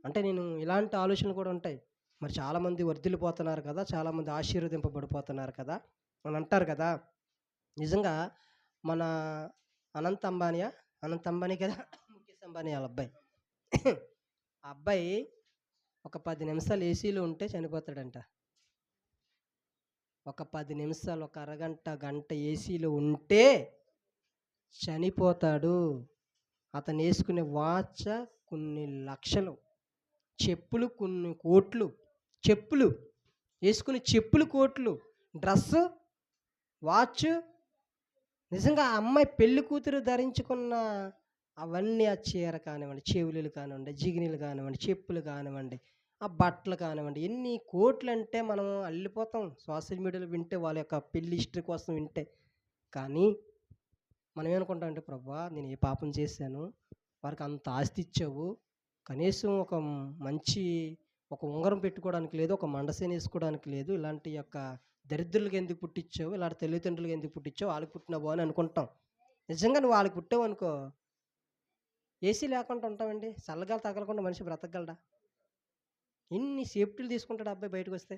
అంటే నేను ఇలాంటి ఆలోచనలు కూడా ఉంటాయి. మరి చాలామంది వర్ధిల్లిపోతున్నారు కదా! చాలామంది ఆశీర్వదింపబడిపోతున్నారు కదా! అని అంటారు కదా! నిజంగా మన అనంత్ అంబానీయా? అనంత్ అంబానీ కదా! ముఖేష్ అంబానీ ఆళ్ళ అబ్బాయి. ఆ అబ్బాయి ఒక 10 నిమిషాలు ఏసీలో ఉంటే చనిపోతాడంట. ఒక 10 నిమిషాలు, ఒక అరగంట, గంట ఏసీలో ఉంటే చనిపోతాడు. అతనేసుకునే వాచ్ కొన్ని లక్షలు, చెప్పులు కొన్ని కోట్లు, చెప్పులు ఏసుకునే చెప్పులు కోట్లు, డ్రెస్సు, వాచ్ నిజంగా ఆ అమ్మాయి పెళ్లి కూతురు ధరించుకున్న అవన్నీ ఆ చీర కానివ్వండి, చెవులీలు కానివ్వండి, జిగినీలు కానివ్వండి, చెప్పులు కానివ్వండి, ఆ బట్టలు కానివ్వండి, ఎన్ని కోట్లంటే మనం అల్లిపోతాం సోషల్ మీడియాలో వింటే వాళ్ళ యొక్క పెళ్లి హిస్టరీ కోసం వింటే. కానీ మనం ఏమనుకుంటామంటే ప్రభువా నేను ఏ పాపం చేశాను? వారికి అంత ఆస్తి ఇచ్చావు. కనీసం ఒక మంచి ఒక ఉంగరం పెట్టుకోవడానికి లేదు. ఒక మండసేన ఏసుకోవడానికి లేదు. ఇలాంటి యొక్క దరిద్రులకు ఎందుకు పుట్టించావు? ఇలాంటి తల్లిదండ్రులకు ఎందుకు పుట్టించావు? ఆళ్ళకి పుట్టినావు అని అనుకుంటాం. నిజంగా నువ్వు ఆళ్ళకి పుట్టావనుకో ఏసీ లేకుండా ఉంటామండి. చల్లగాలి తగలకుండా మనిషి బ్రతకగలడా? ఎన్ని సేఫ్టీలు తీసుకుంటాడు ఆ అబ్బాయి బయటకొస్తే.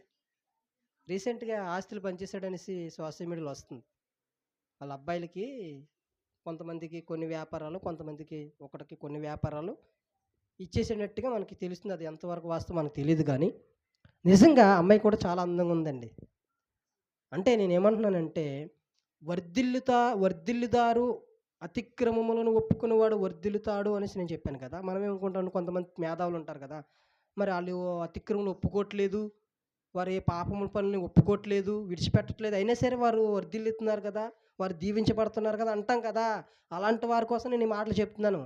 రీసెంట్‌గా ఆస్తులు పంచేసాడనేసి సోషల్ మీడియాలో వస్తుంది. వాళ్ళ అబ్బాయిలకి కొంతమందికి కొన్ని వ్యాపారాలు, కొంతమందికి ఒకడికి కొన్ని వ్యాపారాలు ఇచ్చేసినట్టుగా మనకి తెలుస్తుంది. అది ఎంతవరకు వాస్తవం మనకు తెలీదు గానీ, నిజంగా అమ్మాయి కూడా చాలా అందంగా ఉందండి. అంటే నేనేమంటున్నానంటే, వర్ధిల్లుతారు అతిక్రమములను ఒప్పుకునేవాడు వర్ధిల్లుతాడు అనేసి నేను చెప్పాను కదా! మనమేమనుకుంటాం కొంతమంది మేధావులుంటారు కదా! మరి ఆళ్ళు అతిక్రమలు ఒప్పుకోవట్లేదు. వారు ఏ పాపముల పనుల్ని ఒప్పుకోవట్లేదు, విడిచిపెట్టట్లేదు. అయినా సరే వారు వర్ధిల్లుతున్నారు కదా! వారు దీవించబడుతున్నారు కదా! అంటాం కదా! అలాంటి వారి కోసం నేను ఈ మాటలు చెప్తున్నాను.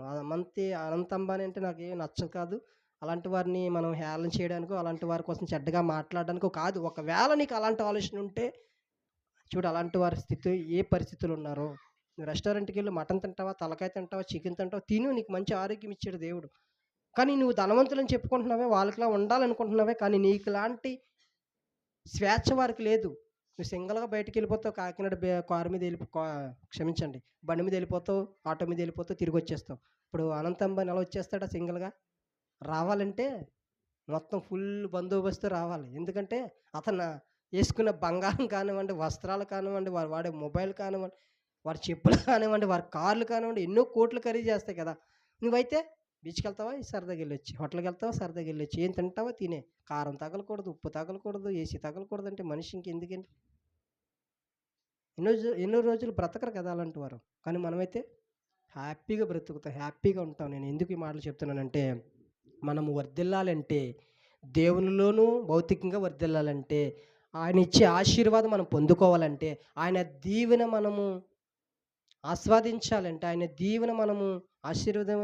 అనంత్ అంబానీ అంటే నాకేం నచ్చదు కాదు. అలాంటి వారిని మనం హేళన చేయడానికో, అలాంటి వారి కోసం చెడ్డగా మాట్లాడడానికో కాదు. ఒకవేళ నీకు అలాంటి ఆలోచన ఉంటే చూడు అలాంటి వారి స్థితి ఏ పరిస్థితులు ఉన్నారో. నువ్వు రెస్టారెంట్‌కెళ్ళి మటన్ తింటావా? తలకాయ తింటావా? చికెన్ తింటావా? తిను నీకు మంచి ఆరోగ్యం ఇచ్చాడు దేవుడు. కానీ నువ్వు ధనవంతులని చెప్పుకుంటున్నావే, వాళ్ళకిలా ఉండాలనుకుంటున్నావే, కానీ నీకులాంటి స్వేచ్ఛ వారికి లేదు. నువ్వు సింగిల్‌గా బయటికెళ్ళిపోతావు. కాకినాడ కారు మీద క్షమించండి. బండి మీద ఎళ్ళిపోతావు, ఆటో మీద ఎళ్ళిపోతావు, తిరిగొచ్చేస్తావు. ఇప్పుడు అనంత్ అంబానీ ఎలా వచ్చేస్తాడా సింగిల్‌గా? రావాలంటే మొత్తం ఫుల్ బందోబస్తు రావాలి. ఎందుకంటే అతను యేసుకున్న బంగారం కానివ్వండి, వస్త్రాలు కానివ్వండి, వారు వాడే మొబైల్ కానివ్వండి, వారి చెప్పులు కానివ్వండి, వారి కార్లు కానివ్వండి, ఎన్నో కోట్లు ఖరీదు చేస్తాయి కదా! నువ్వైతే బీచ్‌కెళ్తావా? సరదాగా ఎళ్ళొచ్చు. హోటల్‌కెళ్తావా? సరదాగా ఎళ్ళొచ్చు. ఏం తింటావా? తినే. కారం తగలకూడదు, ఉప్పు తగలకూడదు, ఏసీ తగలకూడదంటే మనిషి ఇంకెందుకండి? ఎన్నో రోజులు బ్రతకరు కదా అలాంటి వారు. కానీ మనమైతే హ్యాపీగా బ్రతుకుతాం. హ్యాపీగా ఉంటాం. నేను ఎందుకు ఈ మాటలు చెప్తున్నానంటే, మనము వర్ధిల్లాలంటే, దేవునిలోనూ భౌతికంగా వర్ధిల్లాలంటే, ఆయన ఇచ్చే ఆశీర్వాదం మనం పొందుకోవాలంటే, ఆయన దీవెన మనము ఆస్వాదించాలంటే, ఆయన దీవెన మనము ఆశీర్వాదం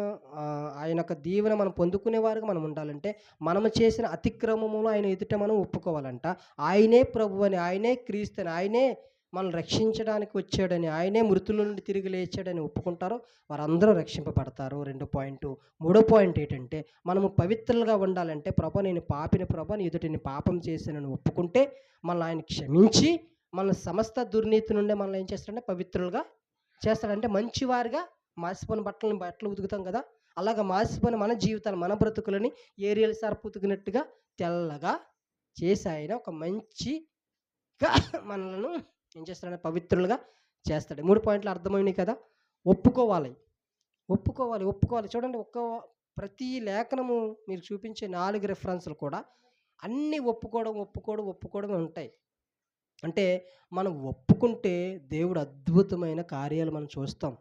ఆయన యొక్క దీవెన మనం పొందుకునేవారుగా మనం ఉండాలంటే, మనము చేసిన అతిక్రమములు ఆయన ఎదుట మనం ఒప్పుకోవాలంట. ఆయనే ప్రభువని, ఆయనే క్రీస్తని, ఆయనే మనల్ని రక్షించడానికి వచ్చాడని, ఆయనే మృతుల నుండి తిరిగి లేచాడని ఒప్పుకుంటారో వారందరూ రక్షింపబడతారు. 2 పాయింటు. మూడో పాయింట్ ఏంటంటే, మనము పవిత్రులుగా ఉండాలంటే, ప్రభా నేను పాపిని ప్రభా నీ ఎదుట నేను పాపం చేశానని ఒప్పుకుంటే, మనల్ని ఆయన క్షమించి, మన సమస్త దుర్నీతి నుండి మనల్ని ఏం చేస్తాడంటే పవిత్రులుగా చేస్తాడంటే మంచివారుగా మాసిపోయిన బట్టలు ఉతుకుతాం కదా! అలాగా మాసిపోయిన మన జీవితాలు, మన బ్రతుకులని ఏరియల్ సర్ఫ్ ఉతికినట్టుగా తెల్లగా చేసి ఆయన ఒక మంచిగా మనలను ఏం చేస్తాడంటే పవిత్రులుగా చేస్తాడు. 3 పాయింట్లు అర్థమైనయి కదా! ఒప్పుకోవాలి. ఒప్పుకోవాలి. చూడండి ప్రతి లేఖనము మీరు చూపించే 4 రిఫరెన్స్‌లు కూడా అన్నీ ఒప్పుకోవడమే ఉంటాయి. అంటే మనం ఒప్పుకుంటే దేవుడు అద్భుతమైన కార్యాలు మనం చూస్తాం.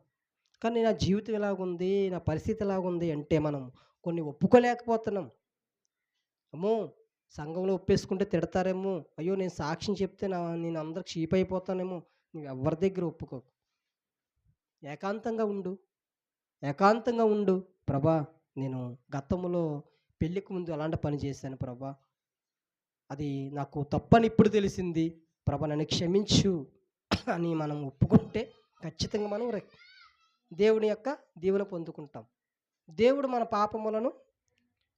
కానీ నా జీవితం ఇలాగుంది, నా పరిస్థితి ఇలాగుంది అంటే మనం కొన్ని ఒప్పుకోలేకపోతున్నాం. అమ్మో! సంఘంలో ఒప్పేసుకుంటే తిడతారేమో, అయ్యో నేను సాక్ష్యం చెప్తే నేను అందరికి చీప్ అయిపోతానేమో, నువ్వు ఎవరి దగ్గర ఒప్పుకోకు. ఏకాంతంగా ఉండు. ఏకాంతంగా ఉండు. ప్రభా, నేను గతంలో పెళ్ళికి ముందు అలాంటి పని చేశాను ప్రభా. అది నాకు తప్పని ఇప్పుడు తెలిసింది. ప్రభా నన్ను క్షమించు అని మనం ఒప్పుకుంటే ఖచ్చితంగా మనం దేవుని యొక్క దీవెన పొందుకుంటాం. దేవుడు మన పాపములను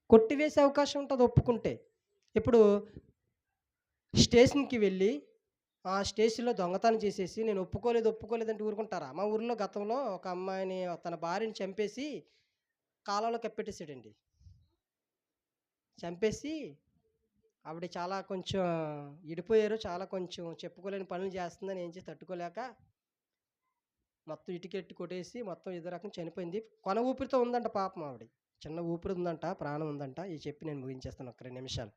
కొట్టివేసే అవకాశం ఉంటుంది ఒప్పుకుంటే. ఇప్పుడు స్టేషన్‌కి వెళ్ళి ఆ స్టేషన్‌లో దొంగతనం చేసేసి నేను ఒప్పుకోలేదంటే ఊరుకుంటారా? మా ఊర్లో గతంలో ఒక అమ్మాయిని తన భార్యని చంపేసి కాలువలో కప్పెట్టేసాడండి. చంపేసి ఆవిడ చాలా కొంచెం ఇడిపోయారు. చాలా కొంచెం చెప్పుకోలేని పనులు చేస్తుందని ఏం చేసి తట్టుకోలేక మొత్తం ఇటుకెట్టి కొట్టేసి మొత్తం ఏదో రకం చనిపోయింది. కొన ఊపిరితో ఉందంట పాపం ఆవిడ. చిన్న ఊపిరి ఉందంట, ప్రాణం ఉందంట. ఇది చెప్పి నేను ముగించేస్తాను ఒక 2 నిమిషాలు.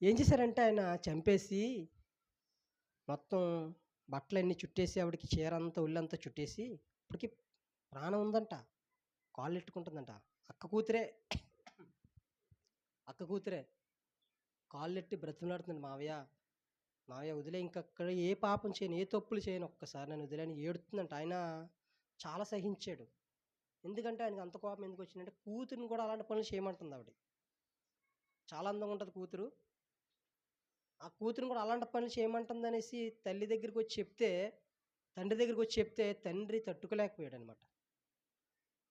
ఏం చేశారంటే ఆయన చంపేసి మొత్తం బట్టలన్నీ చుట్టేసి ఆవిడకి చీరంతా ఒళ్ళంతా చుట్టేసి ఇప్పటికి ప్రాణం ఉందంట. కాళ్ళెట్టుకుంటుందంట. అక్క కూతురే. అక్క కూతురే. కాళ్ళెట్టి బ్రతిమలాడుతుంది, మావయ్య మావయ్య వదిలే, ఇంకక్కడ ఏ పాపం చేయను, ఏ తప్పులు చేయను, ఒక్కసారి నన్ను వదిలేని ఏడుతుందంట. ఆయన చాలా సహించాడు. ఎందుకంటే ఆయనకి అంత కోపం ఎందుకు వచ్చిందంటే కూతురిని కూడా అలాంటి పనులు చేయమంటుంది ఆవిడ. చాలా అందంగా ఉంటుంది కూతురు. ఆ కూతురిని కూడా అలాంటి పనులు చేయమంటుంది అనేసి తండ్రి దగ్గరికి వచ్చి చెప్తే తండ్రి తట్టుకోలేకపోయాడు అనమాట.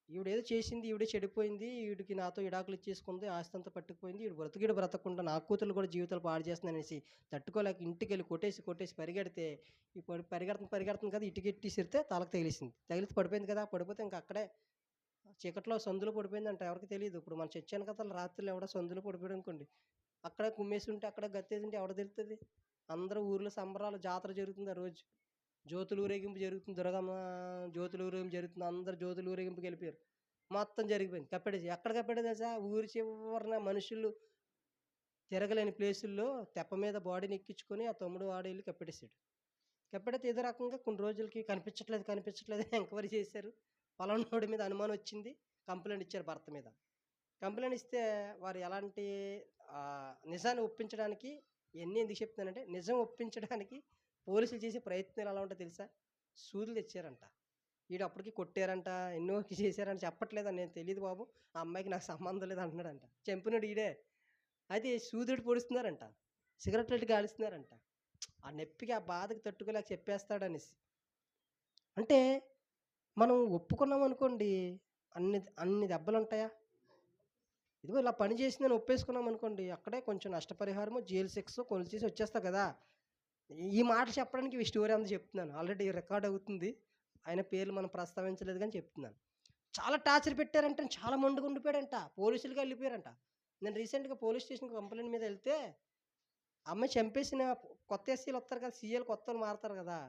ఈవిడేదో చేసింది, ఈవిడే చెడిపోయింది, ఈవిడికి నాతో విడాకులు ఇచ్చేసుకుంది, ఆస్తి అంతా పట్టుకుపోయింది, ఈవిడ బ్రతకకుండా నా కూతురు కూడా జీవితాలు పాడు చేస్తుంది అనేసి తట్టుకోలేక ఇంటికెళ్ళి కొట్టేసి పరిగెడితే ఈ పరిగెడుతుంది కదా, ఇటుకెట్టి సిరితే తలకు తగిలేసింది. తగిలితే పడిపోయింది కదా, పడిపోతే ఇంకా అక్కడే చీకట్లో సందులో పడిపోయిందంట. ఎవరికి తెలియదు. ఇప్పుడు మన చచ్చాను కదా రాత్రులు ఎవడో సందులో పడిపోయాడు అనుకోండి, అక్కడ కుమ్మేసి ఉంటే అక్కడ గత్తేసి ఉంటే ఎవడ తెలుస్తుంది. అందరూ ఊర్లో సంబరాలు, జాతర జరుగుతుంది ఆ రోజు. జ్యోతులు ఊరేగింపు జరుగుతుంది, దుర్గమ్మ జ్యోతులు ఊరేగింపు జరుగుతుంది. అందరు జ్యోతులు ఊరేగింపుకి వెళ్ళిపోయారు. మొత్తం జరిగిపోయింది. కప్పెడేసి ఎక్కడ కప్పెడేసా ఊరి చివరన మనుషులు తిరగలేని ప్లేసుల్లో తెప్ప మీద బాడీని ఎక్కించుకొని ఆ తమ్ముడు వాడు వెళ్ళి కప్పెట్టేసాడు. కప్పెడితే ఏదో రకంగా కొన్ని రోజులకి కనిపించట్లేదు ఎంక్వైరీ చేశారు. పలానాడి మీద అనుమానం వచ్చింది. కంప్లైంట్ ఇచ్చారు భర్త మీద. కంప్లైంట్ ఇస్తే వారు ఎలాంటి నిజాన్ని ఒప్పించడానికి, ఇవన్నీ ఎందుకు చెప్తున్నానంటే నిజం ఒప్పించడానికి పోలీసులు చేసే ప్రయత్నాలు ఎలా ఉంటాయో తెలుసా? సూదులు తెచ్చారంట. ఈడు అప్పటికి కొట్టారంట, ఎన్నో చేశారంట. చెప్పట్లేదని నేను తెలియదు బాబు, ఆ అమ్మాయికి నాకు సంబంధం లేదు అంటున్నాడంట. చంపినోడు ఈడే. అయితే సూదుడు పొడుస్తున్నారంట, సిగరెట్లు కాలుస్తున్నారంట. ఆ నొప్పికి ఆ బాధకి తట్టుకోలేక చెప్పేస్తాడనేసి. అంటే మనం ఒప్పుకున్నాం అనుకోండి, అన్ని అన్ని దెబ్బలు ఉంటాయా? ఇదిగో ఇలా పని చేసిందని ఒప్పేసుకున్నాం అనుకోండి, అక్కడే కొంచెం నష్టపరిహారము, జైలు శిక్ష కొలు చేసి వచ్చేస్తా కదా. ఈ మాట చెప్పడానికి ఈ స్టోరీ అంతా చెప్తున్నాను. ఆల్రెడీ రికార్డ్ అవుతుంది. ఆయన పేర్లు మనం ప్రస్తావించలేదు కానీ చెప్తున్నాను. చాలా టార్చర్ పెట్టారంట, చాలా మొండిగా ఉండిపోయాడంట, పోలీసులుగా వెళ్ళిపోయారంట. నేను రీసెంట్గా పోలీస్ స్టేషన్కి కంప్లైంట్ మీద వెళ్తే అమ్మాయి చంపేసిన కొత్త ఎస్సీలు వస్తారు కదా, సీఏలు కొత్త వాళ్ళు మారుతారు కదా,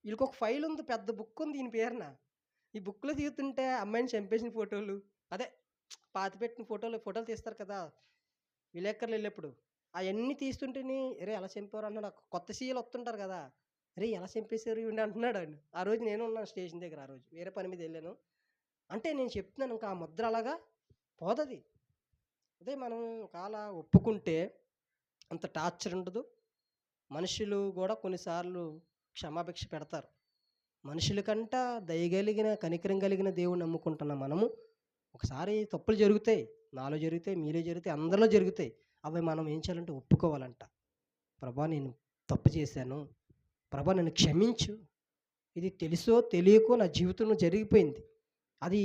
వీళ్ళకి ఒక ఫైల్ ఉంది, పెద్ద బుక్ ఉంది ఈయన పేరున. ఈ బుక్లో తీస్తుంటే అమ్మాయిని చంపేసిన ఫోటోలు, అదే పాతిపెట్టిన ఫోటోలు తీస్తారు కదా విలేకరులు వెళ్ళేప్పుడు, అవన్నీ తీస్తుంటేని రే ఎలా చంపారు అన్నాడు. కొత్త సీఏలు వస్తుంటారు కదా, రే ఎలా చంపేశారు ఇవ్వండి అంటున్నాడు ఆయన. ఆ రోజు నేను ఉన్నాను స్టేషన్ దగ్గర, ఆ రోజు వేరే పని మీద వెళ్ళాను. అంటే నేను చెప్తున్నాను, ఇంకా ఆ ముద్ర అలాగా పోతుంది. అదే మనం ఒకవేళ ఒప్పుకుంటే అంత టార్చర్ ఉండదు. మనుషులు కూడా కొన్నిసార్లు క్షమాభిక్ష పెడతారు. మనుషుల కంట దయగలిగిన, కనికరం కలిగిన దేవుని నమ్ముకుంటున్న మనము ఒకసారి తప్పులు జరుగుతాయి, నాలో జరుగుతాయి, మీలో జరుగుతాయి, అందరిలో జరుగుతాయి. అవి మనం ఏం చేయాలంటే ఒప్పుకోవాలంట. ప్రభా నేను తప్పు చేశాను, ప్రభా నన్ను క్షమించు, ఇది తెలుసో తెలియకో నా జీవితంలో జరిగిపోయింది, అది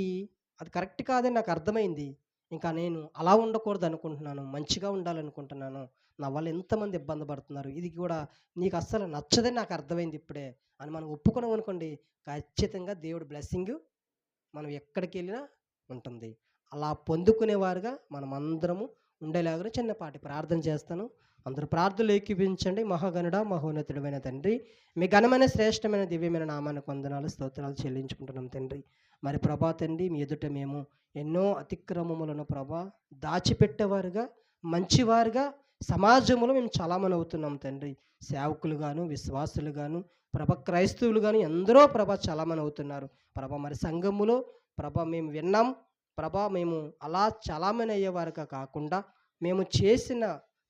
అది కరెక్ట్ కాదని నాకు అర్థమైంది, ఇంకా నేను అలా ఉండకూడదు అనుకుంటున్నాను, మంచిగా ఉండాలనుకుంటున్నాను, నా వల్ల ఎంతమంది ఇబ్బంది పడుతున్నారు, ఇది కూడా నీకు అస్సలు నచ్చదని నాకు అర్థమైంది ఇప్పుడే అని మనం ఒప్పుకున్నాం అనుకోండి, ఖచ్చితంగా దేవుడి బ్లెస్సింగ్ మనం ఎక్కడికి వెళ్ళినా ఉంటుంది. అలా పొందుకునేవారుగా మనం అందరము ఉండేలాగా చిన్నపాటి ప్రార్థన చేస్తాను. అందరూ ప్రార్థనలు ఏకీపించండి. మహాగణుడా, మహోన్నతుడమైన తండ్రి, మీ ఘనమైన శ్రేష్టమైన దివ్యమైన నామానికి వందనాలు, స్తోత్రాలు చెల్లించుకుంటున్నాం తండ్రి. మరి ప్రభా తండ్రి, మీ ఎదుట మేము ఎన్నో అతిక్రమములను ప్రభా దాచిపెట్టేవారుగా, మంచివారుగా సమాజంలో మేము చాలామంది అవుతున్నాం తండ్రి. సేవకులుగాను, విశ్వాసులుగాను, క్రైస్తవులుగాను ఎందరో చాలామంది అవుతున్నారు ప్రభా. మరి సంఘములో ప్రభా మేము విన్నాం ప్రభా, మేము అలా చాలామంది అయ్యేవారుగా కాకుండా మేము చేసిన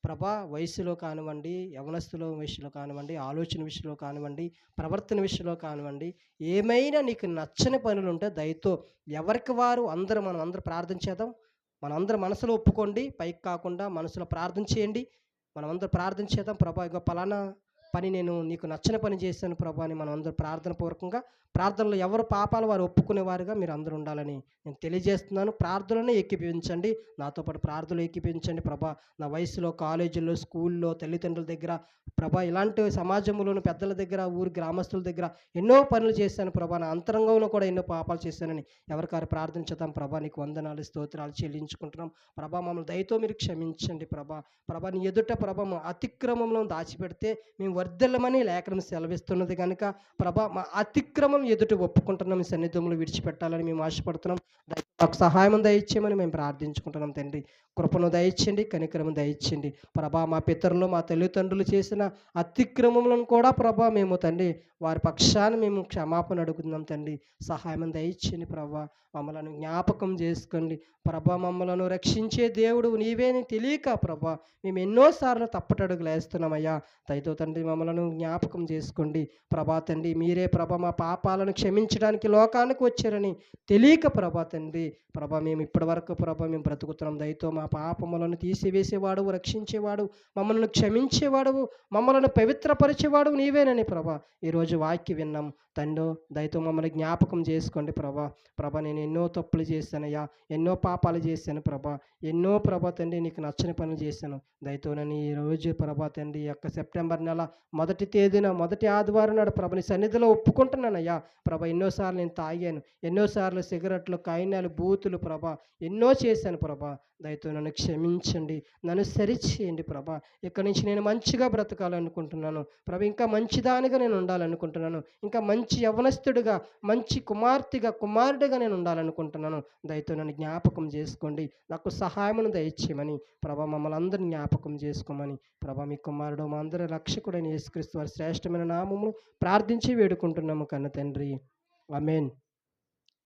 ప్రభా వయసులో కానివ్వండి, యవ్వనస్తుల విషయంలో కానివ్వండి, ఆలోచన విషయంలో కానివ్వండి, ప్రవర్తన విషయంలో కానివ్వండి, ఏమైనా నీకు నచ్చని పనులుంటే దయతో ఎవరికి వారు మనం అందరూ ప్రార్థన చేద్దాం. మనందరం మనసులో ఒప్పుకోండి. పైకి కాకుండా మనసులో ప్రార్థన చేయండి. మనమందరం ప్రార్థన చేద్దాం. ప్రభా ఇగో పలానా పని నేను నీకు నచ్చని పని చేశాను ప్రభా అని మనం అందరూ ప్రార్థన పూర్వకంగా ప్రార్థనలో ఎవరు పాపాలు వారు ఒప్పుకునేవారుగా మీరు అందరూ ఉండాలని నేను తెలియజేస్తున్నాను. ప్రార్థననే ఏకీభవించండి. నాతో పాటు ప్రార్థనలు ఏకీభవించండి ప్రభా. నా వయసులో కాలేజీల్లో, స్కూల్లో, తల్లిదండ్రుల దగ్గర ప్రభా, ఇలాంటి సమాజంలోని పెద్దల దగ్గర, ఊరి గ్రామస్తుల దగ్గర ఎన్నో పనులు చేశాను ప్రభా. నా అంతరంగంలో కూడా ఎన్నో పాపాలు చేశానని ఎవరికారు ప్రార్థించుదాం ప్రభా. నీకు వందనాలు, స్తోత్రాలు చెల్లించుకుంటున్నాం ప్రభా. మమ్మల్ని దయతో మీరు క్షమించండి ప్రభా. ప్రభా నీ ఎదుట ప్రభా మా అతిక్రమంలో దాచిపెడితే మేము వర్ధిల్లమని లేఖనం సెలవిస్తున్నది కనుక ప్రభా మా అతిక్రమం ఎదుట ఒప్పుకుంటున్నాం. మీ సన్నిధంలో విడిచిపెట్టాలని మేము ఆశపడుతున్నాం. మాకు సహాయం దయచేయమని మేము ప్రార్థించుకుంటున్నాం తండ్రి. కృపను దయచేయండి, కనికరము దయచేయండి ప్రభా. మా పితరులు, మా తల్లిదండ్రులు చేసిన అతిక్రమములను కూడా ప్రభా మేము తండ్రి వారి పక్షాన్ని మేము క్షమాపణ అడుగుతున్నాం తండ్రి. సహాయం దయచేయండి ప్రభా. మమ్మలను జ్ఞాపకం చేసుకోండి ప్రభా. మమ్మలను రక్షించే దేవుడు నీవేని తెలియక ప్రభా మేము ఎన్నోసార్లు తప్పటడుగులు వేస్తున్నామయ్యా. దయతో తండ్రి మమ్మలను జ్ఞాపకం చేసుకోండి ప్రభా తండ్రి. మీరే ప్రభా మా పాపాలను క్షమించడానికి లోకానికి వచ్చారని తెలియక ప్రభా తండ్రి ప్రభా మేము ఇప్పటి వరకు ప్రభా మేము బ్రతుకుతున్నాం. దయతో మా పాపములను తీసివేసేవాడు, రక్షించేవాడు, మమ్మల్ని క్షమించేవాడు, మమ్మల్ని పవిత్రపరిచేవాడు నీవేనని ప్రభా ఈరోజు వాక్య విన్నాం తండ్రి. దయతో మమ్మల్ని జ్ఞాపకం చేసుకోండి ప్రభా. ప్రభా నేను ఎన్నో తప్పులు చేశానయ్యా, ఎన్నో పాపాలు చేశాను ప్రభా, ఎన్నో ప్రభా తండ్రి నీకు నచ్చని పనులు చేశాను. దయతో నన్ను ఈరోజు ప్రభా తండ్రి యొక్క సెప్టెంబర్ నెల మొదటి తేదీన మొదటి ఆదివారం నాడు ప్రభా నీ సన్నిధిలో ఒప్పుకుంటున్నానయ్యా. ప్రభా ఎన్నోసార్లు నేను తాగాను, ఎన్నోసార్లు సిగరెట్లు, కైనాలు, బూతులు ప్రభా ఎన్నో చేశాను ప్రభా. దయతో నన్ను క్షమించండి, నన్ను సరిచేయండి ప్రభా. ఇక్కడి నుంచి నేను మంచిగా బ్రతకాలనుకుంటున్నాను ప్రభా. ఇంకా మంచిదానిగా నేను ఉండాలనుకుంటున్నాను. ఇంకా మంచి యవ్వనస్తుడిగా, మంచి కుమార్తెగా, కుమారుడిగా నేను ఉండాలనుకుంటున్నాను. దయతో నన్ను జ్ఞాపకం చేసుకోండి, నాకు సహాయమును దయచేయమని ప్రభా మమ్మల్ని అందరిని జ్ఞాపకం చేసుకోమని ప్రభా మీ కుమారుడు మా అందరి రక్షకుడైన యేసుక్రీస్తు వారి శ్రేష్టమైన నామమును ప్రార్థించి వేడుకుంటున్నాము కన్న తండ్రి. ఆమేన్.